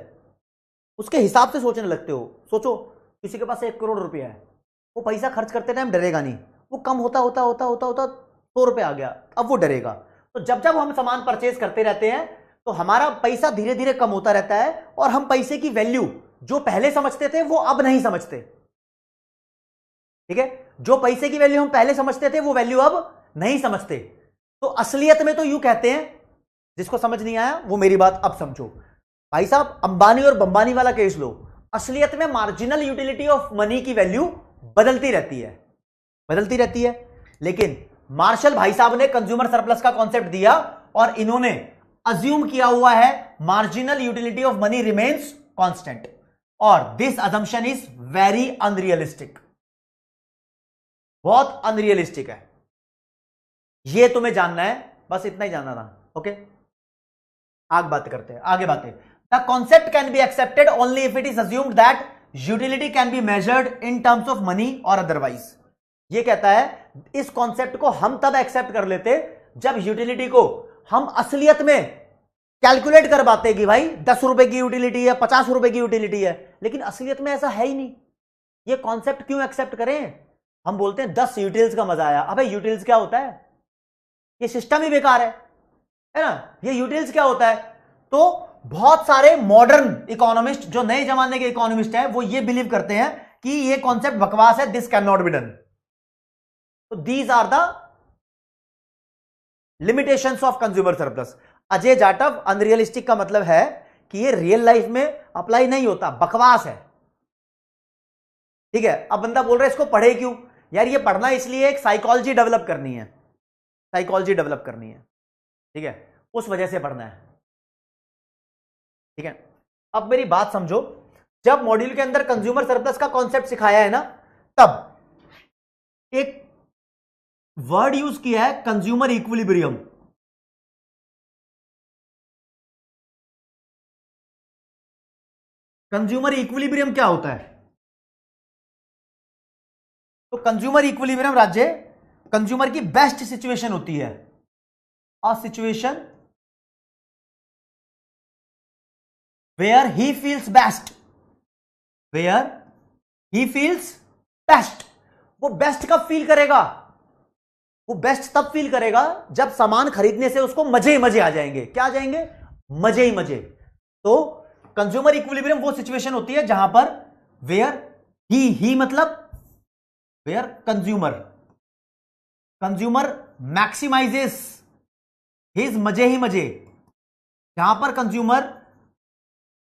Speaker 1: उसके हिसाब से सोचने लगते हो। सोचो किसी के पास 1 करोड़ रुपया है, वो पैसा खर्च करते टाइम डरेगा नहीं, वो कम होता होता होता होता होता 100 रुपये आ गया, अब वो डरेगा। तो जब जब हम सामान परचेज करते रहते हैं तो हमारा पैसा धीरे धीरे कम होता रहता है और हम पैसे की वैल्यू जो पहले समझते थे वो अब नहीं समझते, ठीक है। जो पैसे की वैल्यू हम पहले समझते थे वो वैल्यू अब नहीं समझते। तो असलियत में तो यूं कहते हैं, जिसको समझ नहीं आया वो मेरी बात अब समझो। भाई साहब अंबानी और बंबानी वाला केस लो, असलियत में मार्जिनल यूटिलिटी ऑफ मनी की वैल्यू बदलती रहती है, बदलती रहती है। लेकिन मार्शल भाई साहब ने कंज्यूमर सरप्लस का कॉन्सेप्ट दिया और इन्होंने अज्यूम किया हुआ है marginal utility of money remains constant, और this assumption is very unrealistic, बहुत अनरियलिस्टिक है। ये तुम्हें जानना है, बस इतना ही जानना था, ओके। आगे बात करते हैं, आगे बातें। The concept can be accepted only if it is assumed that utility can be measured in terms of money और अदरवाइज। ये कहता है इस कॉन्सेप्ट को हम तब एक्सेप्ट कर लेते जब यूटिलिटी को हम असलियत में कैलकुलेट कर पाते कि भाई 10 रुपए की यूटिलिटी है, 50 रुपए की यूटिलिटी है, लेकिन असलियत में ऐसा है ही नहीं। ये कॉन्सेप्ट क्यों एक्सेप्ट करें? हम बोलते हैं 10 यूटिल्स का मजा आया। अबे यूटिल्स क्या होता है? ये सिस्टम ही बेकार है ना। ये यूटिल्स क्या होता है? तो बहुत सारे मॉडर्न इकोनॉमिस्ट, जो नए जमाने के इकोनॉमिस्ट हैं, वो ये बिलीव करते हैं कि ये कॉन्सेप्ट बकवास है, this can not be done. तो these are the limitations of consumer surplus. Ajay Jatav, unrealistic का मतलब है कि ये रियल लाइफ में अप्लाई नहीं होता, बकवास है, ठीक है। अब बंदा बोल रहा है इसको पढ़े क्यों? यार ये पढ़ना इसलिए एक साइकोलॉजी डेवलप करनी है, साइकोलॉजी डेवलप करनी है, ठीक है, उस वजह से पढ़ना है, ठीक है। अब मेरी बात समझो, जब मॉड्यूल के अंदर कंज्यूमर सरप्लस का कॉन्सेप्ट सिखाया है ना, तब एक वर्ड यूज किया है कंज्यूमर इक्विलिब्रियम। कंज्यूमर इक्विलिब्रियम क्या होता है? तो कंज्यूमर इक्विलिब्रियम राज्य कंज्यूमर की बेस्ट सिचुएशन होती है, a situation where he feels best, where he feels best. वो बेस्ट कब फील करेगा? वो बेस्ट तब फील करेगा जब सामान खरीदने से उसको मजे ही मजे आ जाएंगे। क्या आ जाएंगे? मजे ही मजे। तो कंज्यूमर इक्विलिब्रियम वो सिचुएशन होती है जहां पर वेयर ही मतलब वेयर कंज्यूमर मैक्सिमाइजेस हिज मजे ही मजे, जहां पर कंज्यूमर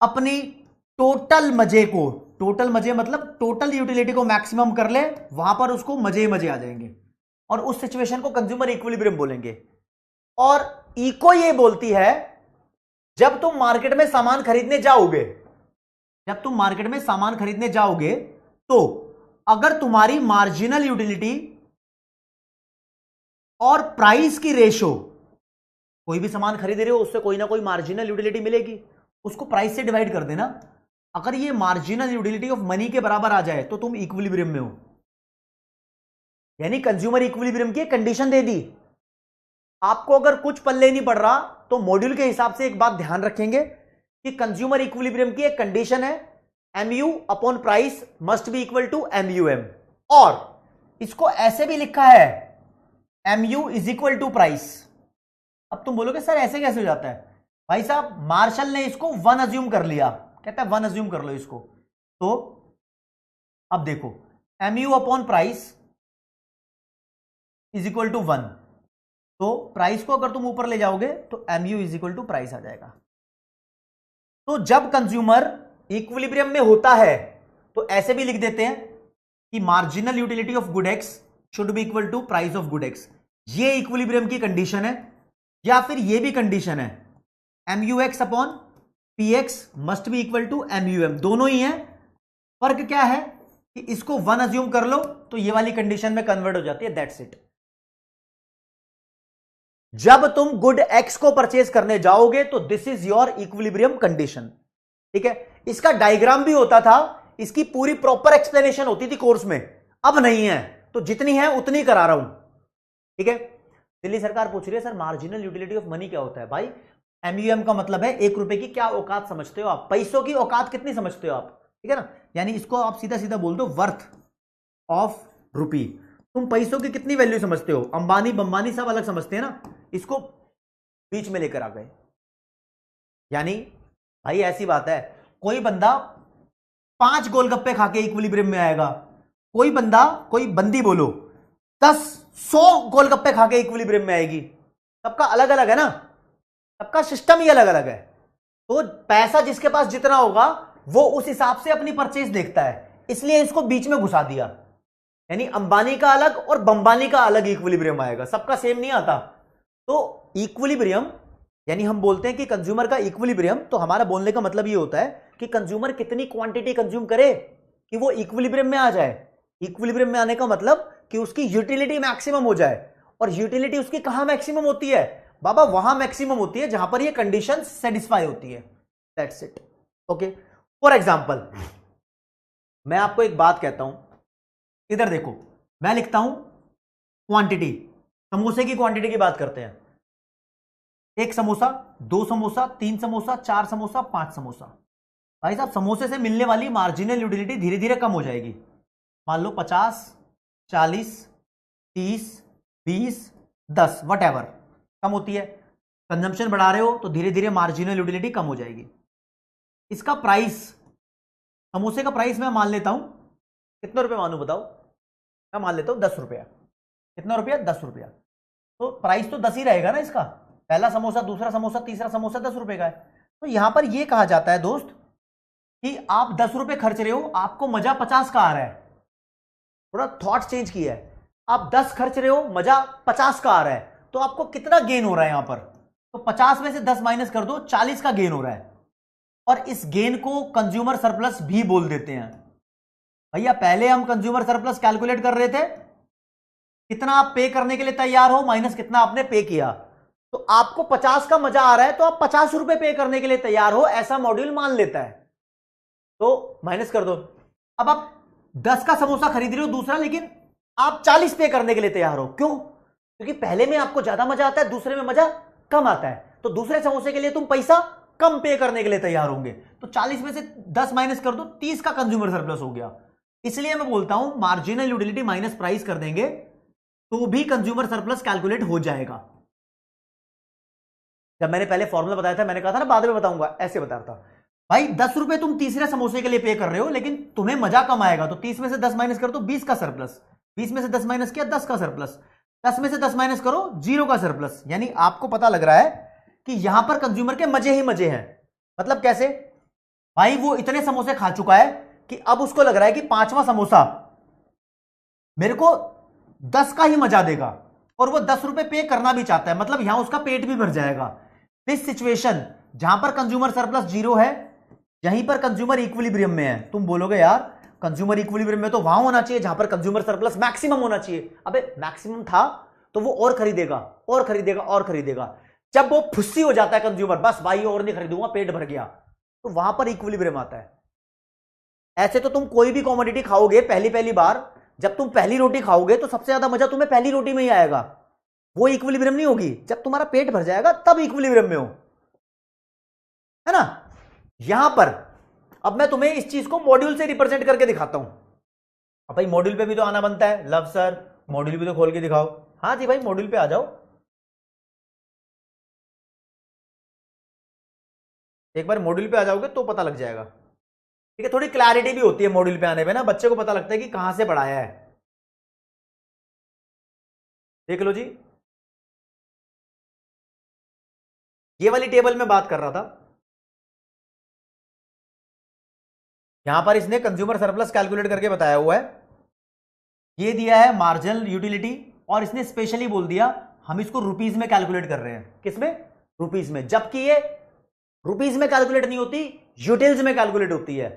Speaker 1: अपनी टोटल मजे को, टोटल मजे मतलब टोटल यूटिलिटी को मैक्सिमम कर ले, वहां पर उसको मजे ही मजे आ जाएंगे, और उस सिचुएशन को कंज्यूमर इक्विलिब्रियम बोलेंगे। और इको ये बोलती है जब तुम मार्केट में सामान खरीदने जाओगे, जब तुम मार्केट में सामान खरीदने जाओगे तो अगर तुम्हारी मार्जिनल यूटिलिटी और प्राइस की रेशो, कोई भी सामान खरीद रहे हो उससे कोई ना कोई मार्जिनल यूटिलिटी मिलेगी, उसको प्राइस से डिवाइड कर देना। अगर ये मार्जिनल यूटिलिटी ऑफ मनी के बराबर आ जाए तो तुम इक्विलिब्रियम में हो, यानी कंज्यूमर इक्विलिब्रियम की कंडीशन दे दी। आपको अगर कुछ पल्ले नहीं पड़ रहा तो मॉड्यूल के हिसाब से एक बात ध्यान रखेंगे कि कंज्यूमर इक्विलिब्रियम की एक कंडीशन है, MU upon price must be equal to MUM, और इसको ऐसे भी लिखा है mu is equal to price. अब तुम बोलोगे सर ऐसे कैसे हो जाता है? भाई साहब मार्शल ने इसको 1 अज्यूम कर लिया, कहता है 1 अज्यूम कर लो इसको। तो अब देखो mu upon price is equal to 1, तो प्राइस को अगर तुम ऊपर ले जाओगे तो mu is equal to price आ जाएगा। तो जब कंज्यूमर इक्विलिब्रियम में होता है तो ऐसे भी लिख देते हैं कि marginal utility of good X should be equal to price of good X. ये इक्विलिब्रियम की कंडीशन है, या फिर ये भी कंडीशन है MUX upon PX must be equal to MUM, दोनों ही है। फर्क क्या है कि इसको 1 अज्यूम कर लो तो ये वाली कंडीशन में कन्वर्ट हो जाती है, दैट्स इट। जब तुम गुड एक्स को परचेज करने जाओगे तो this is your equilibrium condition, ठीक है। इसका डायग्राम भी होता था, इसकी पूरी प्रॉपर एक्सप्लेनेशन होती थी कोर्स में, अब नहीं है, तो जितनी है उतनी करा रहा हूं, ठीक है। दिल्ली सरकार पूछ रही है sir marginal utility of money क्या होता है? भाई MUM का मतलब है 1 रुपए की क्या औकात समझते हो आप, पैसों की औकात कितनी समझते हो आप, ठीक है ना। यानी इसको आप सीधा सीधा बोल दो वर्थ ऑफ रुपी। तुम पैसों की कितनी वैल्यू समझते हो? अंबानी बंबानी सब अलग समझते हैं ना, इसको बीच में लेकर आ गए। यानी भाई ऐसी बात है, कोई बंदा 5 गोलगप्पे खा के इक्विलिब्रियम में आएगा, कोई बंदा, कोई बंदी बोलो 100 गोलगप्पे खा के इक्विलिब्रियम में आएगी। सबका अलग अलग है ना, सबका सिस्टम ही अलग अलग है। तो पैसा जिसके पास जितना होगा वो उस हिसाब से अपनी परचेज देखता है, इसलिए इसको बीच में घुसा दिया। यानी अंबानी का अलग और बंबानी का अलग इक्विलिब्रियम आएगा, सबका सेम नहीं आता। तो इक्विलिब्रियम यानी हम बोलते हैं कि कंज्यूमर का इक्विलिब्रियम, तो हमारा बोलने का मतलब ये होता है कि कंज्यूमर कितनी क्वांटिटी कंज्यूम करे कि वो इक्विलिब्रियम में आ जाए। इक्विलिब्रियम में आने का मतलब कि उसकी यूटिलिटी मैक्सिमम हो जाए, और यूटिलिटी उसकी कहां मैक्सिमम होती है बाबा? वहां मैक्सिमम होती है जहां पर ये कंडीशन सेटिस्फाई होती है, that's it, okay. For example मैं आपको एक बात कहता हूं, इधर देखो, मैं लिखता हूं क्वांटिटी, समोसे की क्वांटिटी की बात करते हैं। 1 समोसा, 2 समोसा, 3 समोसा, 4 समोसा, 5 समोसा। भाई साहब समोसे से मिलने वाली मार्जिनल यूटिलिटी धीरे धीरे कम हो जाएगी। मान लो 50, 40, 30, 20, 10 वट कम होती है। कंजम्पशन बढ़ा रहे हो तो धीरे धीरे मार्जिनल यूटिलिटी कम हो जाएगी। इसका प्राइस, समोसे का प्राइस मैं मान लेता हूं, कितने रुपए मानू बताओ? मैं मान लेता हूं 10 रुपया। कितना रुपया? 10 रुपया। तो प्राइस तो 10 ही रहेगा ना इसका, पहला समोसा, दूसरा समोसा, तीसरा समोसा 10 रुपए का है। तो यहां पर यह कहा जाता है दोस्त कि आप 10 रुपए खर्च रहे हो, आपको मजा 50 का आ रहा है। थोड़ा थॉट चेंज किया है, आप 10 खर्च रहे हो, मजा 50 का आ रहा है, तो आपको कितना गेन हो रहा है यहां पर? तो 50 में से 10 माइनस कर दो, 40 का गेन हो रहा है। और इस गेन को कंज्यूमर सरप्लस भी बोल देते हैं। भैया पहले हम कंज्यूमर सरप्लस कैलकुलेट कर रहे थे, कितना आप पे करने के लिए तैयार हो माइनस कितना आपने पे किया। तो आपको 50 का मजा आ रहा है तो आप 50 रुपए पे करने के लिए तैयार हो, ऐसा मॉड्यूल मान लेता है। तो माइनस कर दो। अब आप 10 का समोसा खरीद रहे हो दूसरा, लेकिन आप 40 पे करने के लिए तैयार हो। क्यों? क्योंकि पहले में आपको ज्यादा मजा आता है, दूसरे में मजा कम आता है। तो दूसरे समोसे के लिए तुम पैसा कम पे करने के लिए तैयार होंगे। तो 40 में से 10 माइनस कर दो, 30 का कंज्यूमर सरप्लस हो गया। इसलिए मैं बोलता हूं मार्जिनल यूटिलिटी माइनस प्राइस कर देंगे तो भी कंज्यूमर सरप्लस कैलकुलेट हो जाएगा। जब मैंने पहले फॉर्मूला बताया था, मैंने कहा था ना बाद में बताऊंगा, ऐसे बता रहा था। भाई 10 रुपए तुम तीसरे समोसे के लिए पे कर रहे हो, लेकिन तुम्हें मजा कम आएगा। तो 30 में से 10 माइनस कर दो, 20 का सरप्लस। 20 में से 10 माइनस किया, 10 का सरप्लस। 10 में से 10 माइनस करो, 0 का सरप्लस। यानी आपको पता लग रहा है कि यहां पर कंज्यूमर के मजे ही मजे हैं। मतलब कैसे? भाई वो इतने समोसे खा चुका है कि अब उसको लग रहा है कि 5वां समोसा मेरे को 10 का ही मजा देगा, और वो 10 रुपए पे करना भी चाहता है। मतलब यहां उसका पेट भी भर जाएगा। दिस सिचुएशन जहां पर कंज्यूमर सरप्लस 0 है, यहीं पर कंज्यूमर इक्विलिब्रियम में है। तुम बोलोगे यार कंज्यूमर इक्विलिब्रियम में तो वहां होना चाहिए जहां पर कंज्यूमर सरप्लस मैक्सिमम होना चाहिए। अबे मैक्सिमम था तो वो और खरीदेगा और खरीदेगा और खरीदेगा। जब वो फुस्सी हो जाता है कंज्यूमर, बस भाई और नहीं खरीदूंगा, पेट भर गया, तो वहां पर इक्विलिब्रियम आता है। ऐसे तो तुम कोई भी कॉमोडिटी खाओगे पहली पहली बार, जब तुम पहली रोटी खाओगे तो सबसे ज्यादा मजा तुम्हें पहली रोटी में ही आएगा। वो इक्विलिब्रियम नहीं होगी। जब तुम्हारा पेट भर जाएगा तब इक्विलिब्रियम में हो, है ना। यहां पर अब मैं तुम्हें इस चीज को मॉड्यूल से रिप्रेजेंट करके दिखाता हूं। अब भाई मॉड्यूल पे भी तो आना बनता है। लव सर मॉड्यूल भी तो खोल के दिखाओ। हाँ जी भाई मॉड्यूल पे आ जाओ, एक बार मॉड्यूल पे आ जाओगे तो पता लग जाएगा। ठीक है, थोड़ी क्लैरिटी भी होती है मॉड्यूल पे आने पे ना, बच्चे को पता लगता है कि कहां से पढ़ाया है। देख लो जी, ये वाली टेबल में बात कर रहा था। यहां पर इसने कंज्यूमर सरप्लस कैलकुलेट करके बताया हुआ है, ये दिया है मार्जिनल यूटिलिटी, और इसने स्पेशली बोल दिया हम इसको रुपीज में कैलकुलेट कर रहे हैं। किसमें? रुपीज में, जबकि ये रुपीज में कैलकुलेट नहीं होती, यूटिल्स में कैलकुलेट होती है।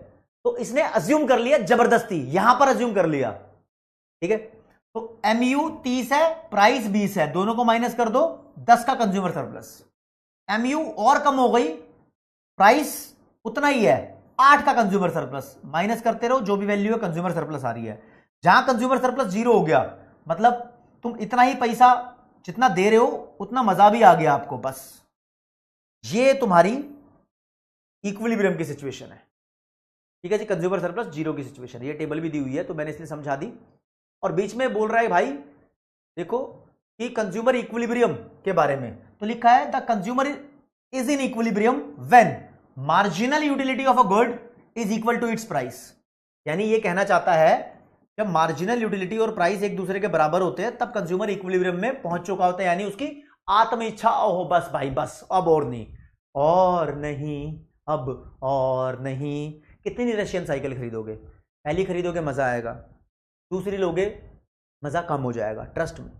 Speaker 1: तो इसने अज्यूम कर लिया जबरदस्ती, यहां पर अज्यूम कर लिया। ठीक है, तो एमयू 30 है, प्राइस 20 है, दोनों को माइनस कर दो, 10 का कंज्यूमर सरप्लस। एमयू और कम हो गई, प्राइस उतना ही है, 8 का कंज्यूमर सरप्लस। माइनस करते रहो, जो भी वैल्यू है कंज्यूमर सरप्लस आ रही है। जहां कंज्यूमर सरप्लस 0 हो गया, मतलब तुम इतना ही पैसा जितना दे रहे हो उतना मजा भी आ गया आपको, बस ये तुम्हारी इक्विलिब्रियम की सिचुएशन है। ठीक है जी, कंज्यूमर सरप्लस 0 की सिचुएशन, ये टेबल भी दी हुई है तो मैंने इसलिए समझा दी। और बीच में बोल रहा है भाई देखो कि कंज्यूमर इक्विलिब्रियम के बारे में, तो लिखा है the consumer is in equilibrium when marginal utility of a good is equal to its price. यानी ये कहना चाहता है जब मार्जिनल यूटिलिटी और प्राइस एक दूसरे के बराबर होते हैं तब कंज्यूमर इक्विलिब्रियम में पहुंच चुका होता है, यानी उसकी आत्म इच्छा हो बस भाई बस, अब और नहीं, और नहीं, अब और नहीं। कितनी रशियन साइकिल खरीदोगे? पहली खरीदोगे मजा आएगा, दूसरी लोगे मजा कम हो जाएगा, ट्रस्ट में,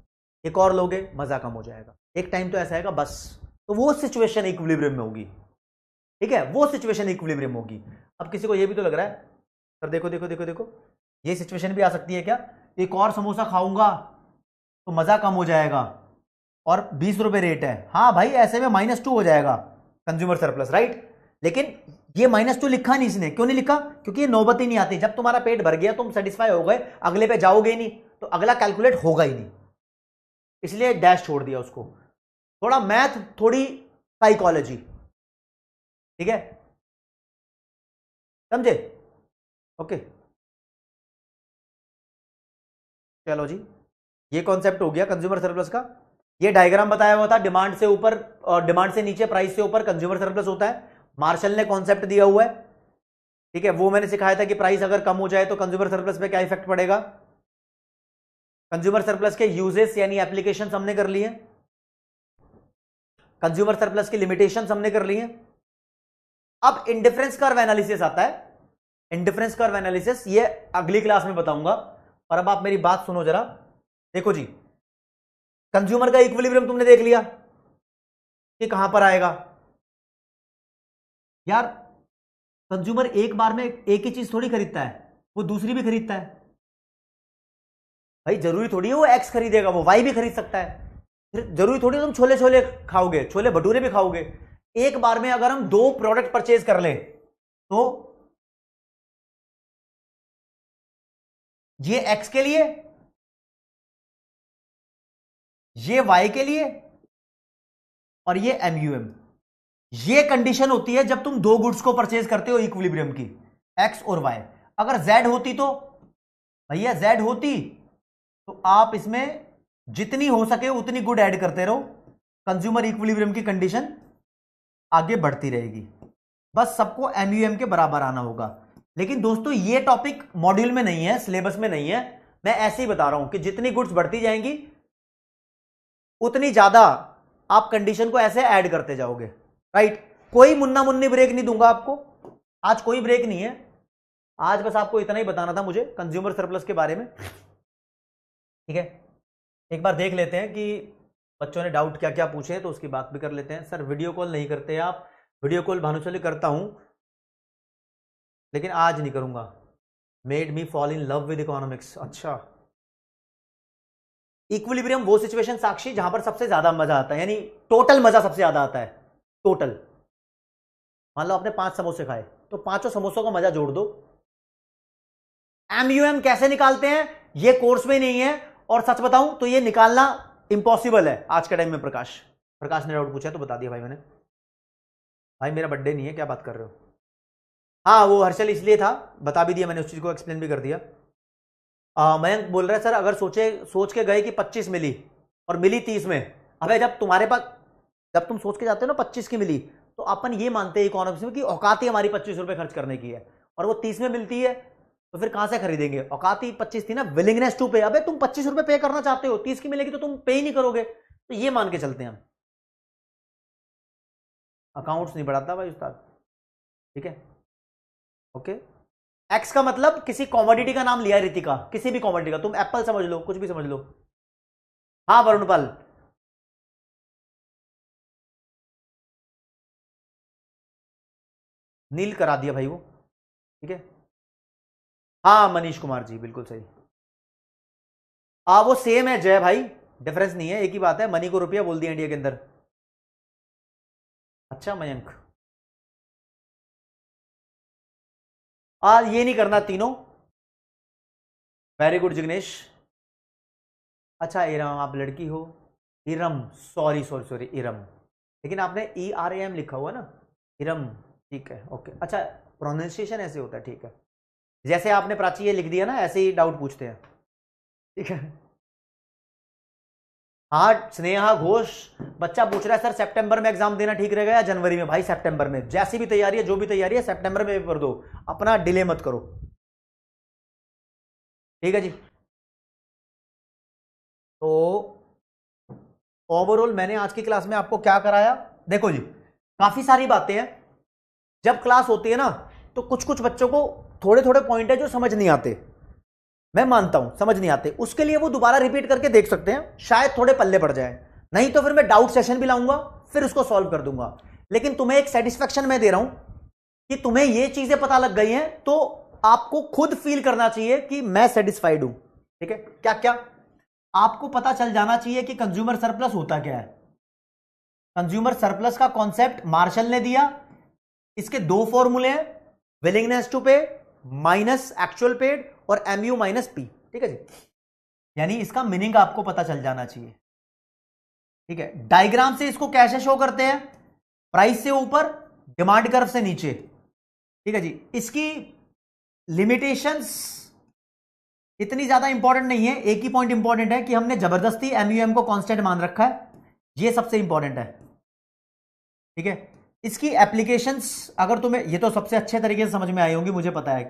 Speaker 1: एक और लोगे मजा कम हो जाएगा, एक टाइम तो ऐसा आएगा बस। तो वो सिचुएशन इक्विलिब्रियम में होगी। ठीक है, वो सिचुएशन इक्विलिब्रियम होगी। अब किसी को ये भी तो लग रहा है सर देखो देखो देखो देखो, ये सिचुएशन भी आ सकती है क्या, एक और समोसा खाऊंगा तो मजा कम हो जाएगा और 20 रुपए रेट है। हाँ भाई, ऐसे में -2 हो जाएगा कंज्यूमर सरप्लस, राइट। लेकिन ये -2 लिखा नहीं इसने, क्यों नहीं लिखा? क्योंकि ये नौबत ही नहीं आती। जब तुम्हारा पेट भर गया, तुम सेटिस्फाई हो गए, अगले पे जाओगे ही नहीं, तो अगला कैलकुलेट होगा ही नहीं, इसलिए डैश छोड़ दिया उसको। थोड़ा मैथ, थोड़ी साइकोलॉजी, ठीक है, समझे? ओके, चलो जी, ये कॉन्सेप्ट हो गया कंज्यूमर सरप्लस का। ये डायग्राम बताया हुआ था, डिमांड से ऊपर और डिमांड से नीचे, प्राइस से ऊपर कंज्यूमर सरप्लस होता है। मार्शल ने कॉन्सेप्ट दिया हुआ है, ठीक है, वो मैंने सिखाया था कि प्राइस अगर कम हो जाए तो कंज्यूमर सरप्लस पे क्या इफेक्ट पड़ेगा। कंज्यूमर सरप्लस के यूजेस यानी एप्लीकेशन हमने कर लिए, कंज्यूमर सरप्लस की लिमिटेशन हमने कर लिए। अब इंडिफरेंस कर्व एनालिसिस आता है। इंडिफरेंस कर्व एनालिसिस ये अगली क्लास में बताऊंगा, और अब आप मेरी बात सुनो जरा। देखो जी, कंज्यूमर का इक्विलिब्रियम तुमने देख लिया कि कहां पर आएगा। यार कंज्यूमर एक बार में एक ही चीज थोड़ी खरीदता है, वो दूसरी भी खरीदता है भाई। जरूरी थोड़ी है वो एक्स खरीदेगा, वो वाई भी खरीद सकता है। जरूरी थोड़ी तुम छोले छोले खाओगे, छोले भटूरे भी खाओगे। एक बार में अगर हम 2 प्रोडक्ट परचेज कर लें तो ये एक्स के लिए, ये वाई के लिए, और ये एमयूएम। ये कंडीशन होती है जब तुम 2 गुड्स को परचेज करते हो इक्विलिब्रियम की, एक्स और वाई। अगर जेड होती तो भैया, जेड होती तो आप इसमें जितनी हो सके उतनी गुड ऐड करते रहो, कंज्यूमर इक्विलिब्रियम की कंडीशन आगे बढ़ती रहेगी। बस सबको एमयूएम के बराबर आना होगा। लेकिन दोस्तों ये टॉपिक मॉड्यूल में नहीं है, सिलेबस में नहीं है, मैं ऐसे ही बता रहा हूं कि जितनी गुड्स बढ़ती जाएंगी उतनी ज्यादा आप कंडीशन को ऐसे ऐड करते जाओगे, राइट। कोई मुन्ना मुन्नी ब्रेक नहीं दूंगा आपको आज, कोई ब्रेक नहीं है आज, बस आपको इतना ही बताना था मुझे कंज्यूमर सरप्लस के बारे में। ठीक है, एक बार देख लेते हैं कि बच्चों ने डाउट क्या क्या पूछे हैं, तो उसकी बात भी कर लेते हैं। सर वीडियो कॉल नहीं करते आप? वीडियो कॉल भानुशाली करता हूं, लेकिन आज नहीं करूंगा। Made me fall in love with economics. अच्छा, इक्विलिब्रियम वो सिचुएशन साक्षी जहां पर सबसे ज्यादा मजा आता है, यानी टोटल मजा सबसे ज्यादा आता है। टोटल मान लो आपने 5 समोसे खाए तो 5 समोसों का मजा जोड़ दो। एमयूएम कैसे निकालते हैं ये कोर्स में नहीं है, और सच बताऊं तो ये निकालना इंपॉसिबल है आज के टाइम में। प्रकाश ने डाउट पूछा तो बता दिया भाई मैंने। भाई मेरा बर्थडे नहीं है, क्या बात कर रहे हो? हाँ वो हर्षल इसलिए था, बता भी दिया मैंने, उस चीज को एक्सप्लेन भी कर दिया। मयंक बोल रहा है सर अगर सोच के गए कि 25 मिली और मिली 30 में, अबे जब तुम सोच के जाते हो ना 25 की मिली, तो अपन ये मानते हैं इकोनॉमिक्स में कि औकात ही हमारी 25 रुपए खर्च करने की है, और वो 30 में मिलती है, तो फिर कहां से खरीदेंगे? औकात ही 25 थी ना, विलिंगनेस टू पे। अबे तुम 25 रुपए पे करना चाहते हो, 30 की मिलेगी तो तुम पे ही नहीं करोगे, तो ये मान के चलते हैं हम। अकाउंट्स नहीं बढ़ाता भाई उस्ताद, ठीक है, ओके। एक्स का मतलब किसी कॉमोडिटी का नाम लिया है रितिका, किसी भी कॉमोडिटी का, तुम एप्पल समझ लो, कुछ भी समझ लो। हाँ वरुणपाल, नील करा दिया भाई वो, ठीक है। हाँ मनीष कुमार जी बिल्कुल सही। वो सेम है जय भाई, डिफरेंस नहीं है, एक ही बात है, मनी को रुपया बोल दिया इंडिया के अंदर। अच्छा मयंक, ये नहीं करना तीनों। Very good Jignesh. अच्छा इरम, आप लड़की हो? Iram, sorry sorry sorry, Iram, लेकिन आपने ERAM लिखा हुआ ना, इरम, ठीक है, ओके। अच्छा प्रोनाउंसिएशन ऐसे होता है, ठीक है, जैसे आपने प्राची ये लिख दिया ना, ऐसे ही डाउट पूछते हैं, ठीक है। हाँ स्नेहा घोष, बच्चा पूछ रहा है सर सितंबर में एग्जाम देना ठीक रहेगा या जनवरी में? भाई सितंबर में, जैसी भी तैयारी है, जो भी तैयारी है, सितंबर में पेपर दो, अपना डिले मत करो, ठीक है जी। तो ओवरऑल मैंने आज की क्लास में आपको क्या कराया, देखो जी, काफी सारी बातें हैं। जब क्लास होती है ना, तो कुछ कुछ बच्चों को थोड़े थोड़े पॉइंट है जो समझ नहीं आते, मैं मानता हूं समझ नहीं आते, उसके लिए वो दोबारा रिपीट करके देख सकते हैं, शायद थोड़े पल्ले पड़ जाए, नहीं तो फिर मैं डाउट सेशन भी लाऊंगा, फिर उसको सॉल्व कर दूंगा। लेकिन तुम्हें एक सेटिस्फेक्शन मैं दे रहा हूं कि तुम्हें ये चीजें पता लग गई हैं, तो आपको खुद फील करना चाहिए कि मैं सेटिस्फाइड हूं, ठीक है। क्या क्या आपको पता चल जाना चाहिए कि कंज्यूमर सरप्लस होता क्या है। कंज्यूमर सरप्लस का कॉन्सेप्ट मार्शल ने दिया, इसके दो फॉर्मूले हैं, विलिंगनेस टू पे माइनस एक्चुअल पेड और MU माइनस P, ठीक है जी। यानी इसका मीनिंग आपको पता चल जाना चाहिए, ठीक है। डायग्राम से इसको कैसे शो करते हैं? प्राइस से ऊपर, डिमांड कर्व से नीचे, ठीक है जी। इसकी लिमिटेशंस इतनी ज्यादा इंपॉर्टेंट नहीं है, एक ही पॉइंट इंपॉर्टेंट है कि हमने जबरदस्ती MUM को कांस्टेंट मान रखा है, ये सबसे इंपॉर्टेंट है, ठीक है। इसकी एप्लीकेशंस अगर तुम्हें, ये तो सबसे अच्छे तरीके से समझ में आई होंगी मुझे पता है,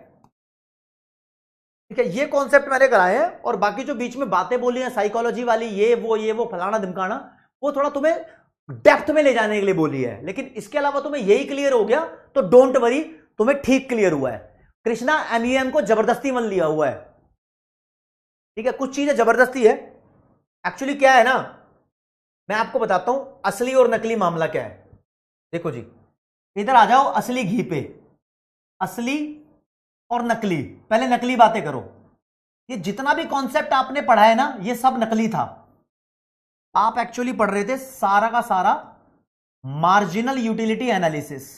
Speaker 1: ठीक है। ये कॉन्सेप्ट मैंने कराए हैं, और बाकी जो बीच में बातें बोली हैं साइकोलॉजी वाली, ये वो फलाना धमकाना, वो थोड़ा तुम्हें डेप्थ में ले जाने के लिए बोली है, लेकिन इसके अलावा तुम्हें यही क्लियर हो गया तो डोंट वरी, तुम्हें ठीक क्लियर हुआ है। कृष्णा MUM को जबरदस्ती मान लिया हुआ है, ठीक है। कुछ चीजें जबरदस्ती है, एक्चुअली क्या है ना, मैं आपको बताता हूं असली और नकली मामला क्या है। देखो जी, इधर आ जाओ असली घी पे, असली और नकली, पहले नकली बातें करो। ये जितना भी कॉन्सेप्ट आपने पढ़ा है ना, ये सब नकली था, आप एक्चुअली पढ़ रहे थे सारा का सारा मार्जिनल यूटिलिटी एनालिसिस,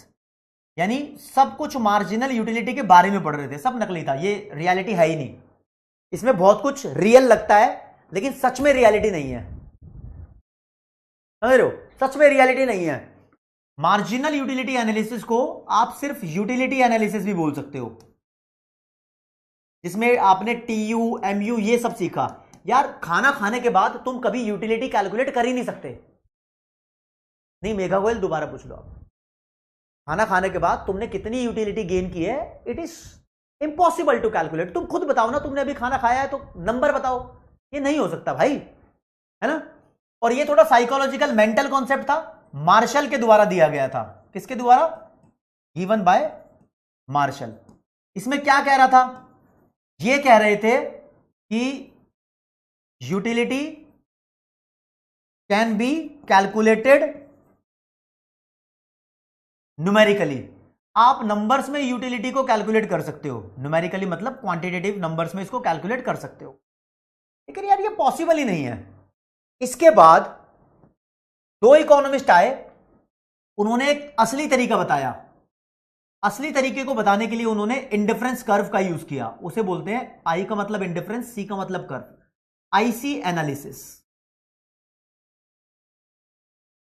Speaker 1: यानी सब कुछ मार्जिनल यूटिलिटी के बारे में पढ़ रहे थे, सब नकली था, ये रियलिटी है ही नहीं। इसमें बहुत कुछ रियल लगता है, लेकिन सच में रियलिटी नहीं है, समझ रहे हो, सच में रियलिटी नहीं है। मार्जिनल यूटिलिटी एनालिसिस को आप सिर्फ यूटिलिटी एनालिसिस भी बोल सकते हो, जिसमें आपने TU MU ये सब सीखा। यार खाना खाने के बाद तुम कभी यूटिलिटी कैलकुलेट कर ही नहीं सकते, नहीं मेघा गोयल दोबारा पूछ लो आप, खाना खाने के बाद तुमने कितनी यूटिलिटी गेन की है, it is impossible to calculate. तुम खुद बताओ ना, तुमने अभी खाना खाया है तो नंबर बताओ, ये नहीं हो सकता भाई, है ना। और ये थोड़ा साइकोलॉजिकल मेंटल कॉन्सेप्ट था, मार्शल के द्वारा दिया गया था, किसके द्वारा? Given by Marshall. इसमें क्या कह रहा था? ये कह रहे थे कि utility can be calculated numerically. आप नंबर्स में यूटिलिटी को कैलकुलेट कर सकते हो, न्यूमेरिकली मतलब क्वांटिटेटिव नंबर्स में इसको कैलकुलेट कर सकते हो, लेकिन यार ये पॉसिबल ही नहीं है। इसके बाद दो इकोनॉमिस्ट आए, उन्होंने एक असली तरीका बताया। असली तरीके को बताने के लिए उन्होंने इंडिफरेंस कर्व का यूज किया, उसे बोलते हैं आई का मतलब इंडिफरेंस, सी का मतलब कर्व, IC एनालिसिस।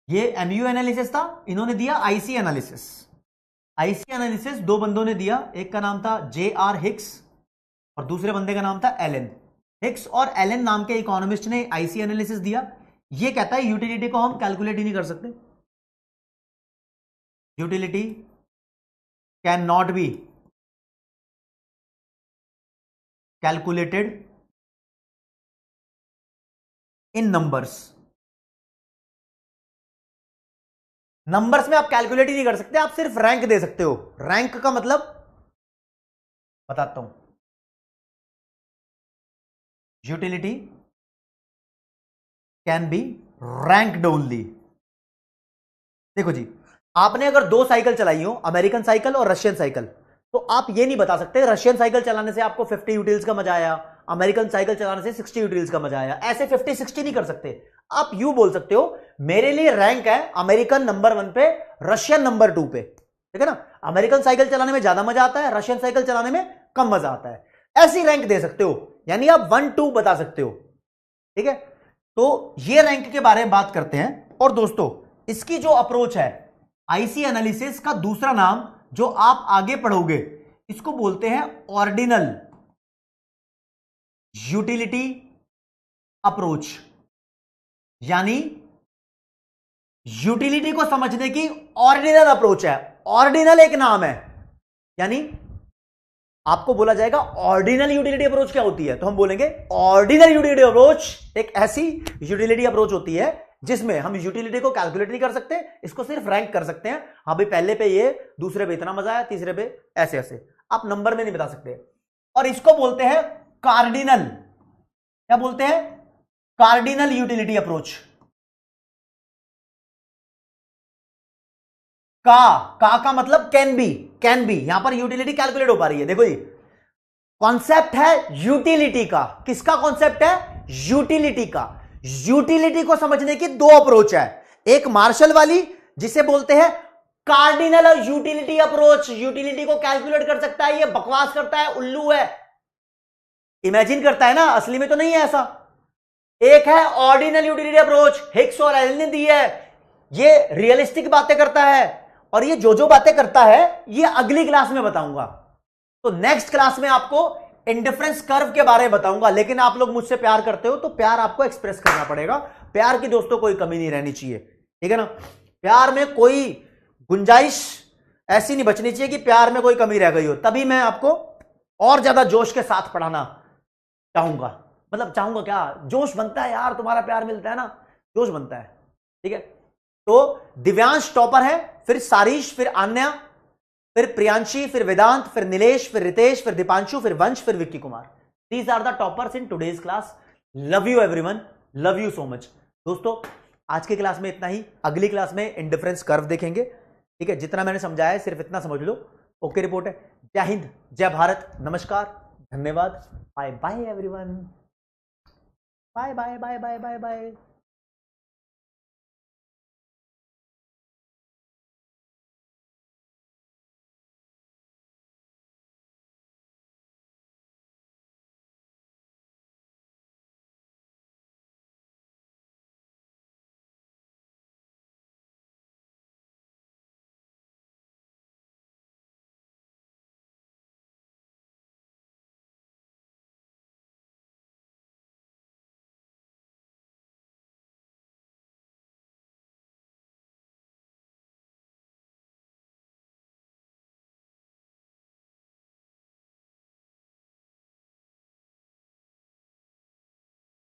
Speaker 1: ये MU एनालिसिस था, इन्होंने दिया IC एनालिसिस। IC एनालिसिस दो बंदों ने दिया, एक का नाम था JR हिक्स और दूसरे बंदे का नाम था एलन। हिक्स और एलन नाम के इकोनॉमिस्ट ने आईसी एनालिसिस दिया। ये कहता है यूटिलिटी को हम कैलकुलेट ही नहीं कर सकते, utility can not be calculated in numbers. Numbers में आप कैलकुलेट ही नहीं कर सकते, आप सिर्फ रैंक दे सकते हो। रैंक का मतलब बताता हूं, utility can be ranked only. देखो जी, आपने अगर दो साइकिल चलाई हो, अमेरिकन साइकिल और रशियन साइकिल, तो आप ये नहीं बता सकते रशियन साइकिल चलाने से आपको 50 यूटिल्स का मजा आया, अमेरिकन साइकिल चलाने से 60 यूटिल्स का मजा आया। ऐसे 50-60 नहीं कर सकते। आप यू बोल सकते हो मेरे लिए रैंक है अमेरिकन नंबर 1 पे, रशियन नंबर 2 पे, ठीक है ना। अमेरिकन साइकिल चलाने में ज्यादा मजा आता है, रशियन साइकिल चलाने में कम मजा आता है। ऐसी रैंक दे सकते हो, यानी आप 1-2 बता सकते हो, ठीक है। तो ये रैंक के बारे में बात करते हैं। और दोस्तों, इसकी जो अप्रोच है आईसी एनालिसिस का दूसरा नाम जो आप आगे पढ़ोगे, इसको बोलते हैं ऑर्डिनल यूटिलिटी अप्रोच। यानी यूटिलिटी को समझने की ऑर्डिनल अप्रोच है। ऑर्डिनल एक नाम है, यानी आपको बोला जाएगा ऑर्डिनल यूटिलिटी अप्रोच क्या होती है, तो हम बोलेंगे ऑर्डिनल यूटिलिटी अप्रोच एक ऐसी यूटिलिटी अप्रोच होती है जिसमें हम यूटिलिटी को कैलकुलेट नहीं कर सकते, इसको सिर्फ रैंक कर सकते हैं। हाँ भाई, पहले पे ये, दूसरे पे इतना मजा आया, तीसरे पे ऐसे ऐसे, आप नंबर में नहीं बता सकते। और इसको बोलते हैं कार्डिनल, क्या बोलते हैं, कार्डिनल यूटिलिटी अप्रोच। का मतलब कैन बी, कैन बी, यहां पर यूटिलिटी कैलकुलेट हो पा रही है। देखो जी, कॉन्सेप्ट है यूटिलिटी का। किसका कॉन्सेप्ट है, यूटिलिटी का। यूटिलिटी को समझने की दो अप्रोच है, एक मार्शल वाली जिसे बोलते हैं कार्डिनल यूटिलिटी अप्रोच, यूटिलिटी को कैलकुलेट कर सकता है, ये बकवास करता है, उल्लू है, इमेजिन करता है ना, असली में तो नहीं है ऐसा। एक है ऑर्डिनल यूटिलिटी अप्रोच, हिक्स और एलन ने दी है, ये रियलिस्टिक बातें करता है, और ये जो बातें करता है ये अगली क्लास में बताऊंगा। तो नेक्स्ट क्लास में आपको इंडिफरेंस कर्व के बारे में बताऊंगा। लेकिन आप लोग मुझसे प्यार करते हो तो प्यार आपको एक्सप्रेस करना पड़ेगा। प्यार की दोस्तों कोई कमी नहीं रहनी चाहिए, ठीक है ना। प्यार में कोई गुंजाइश ऐसी नहीं बचनी चाहिए कि प्यार में कोई कमी रह गई हो, तभी मैं आपको और ज्यादा जोश के साथ पढ़ाना चाहूंगा। मतलब चाहूंगा क्या, जोश बनता है यार, तुम्हारा प्यार मिलता है ना, जोश बनता है, ठीक है। तो दिव्यांश टॉपर है, फिर सारीश, फिर आन्या, फिर प्रियांशी, फिर वेदांत, फिर नीलेश, फिर रितेश, फिर दीपांशु, फिर वंश, फिर Vicky Kumar. These are the toppers in today's class. Love you everyone, love you so much. दोस्तों, आज की क्लास में इतना ही। अगली क्लास में इंडिफरेंस कर्व देखेंगे, ठीक है। जितना मैंने समझाया है सिर्फ इतना समझ लो। ओके, रिपोर्ट है। जय हिंद, जय भारत, नमस्कार, धन्यवाद, bye bye everyone, bye bye bye bye bye bye.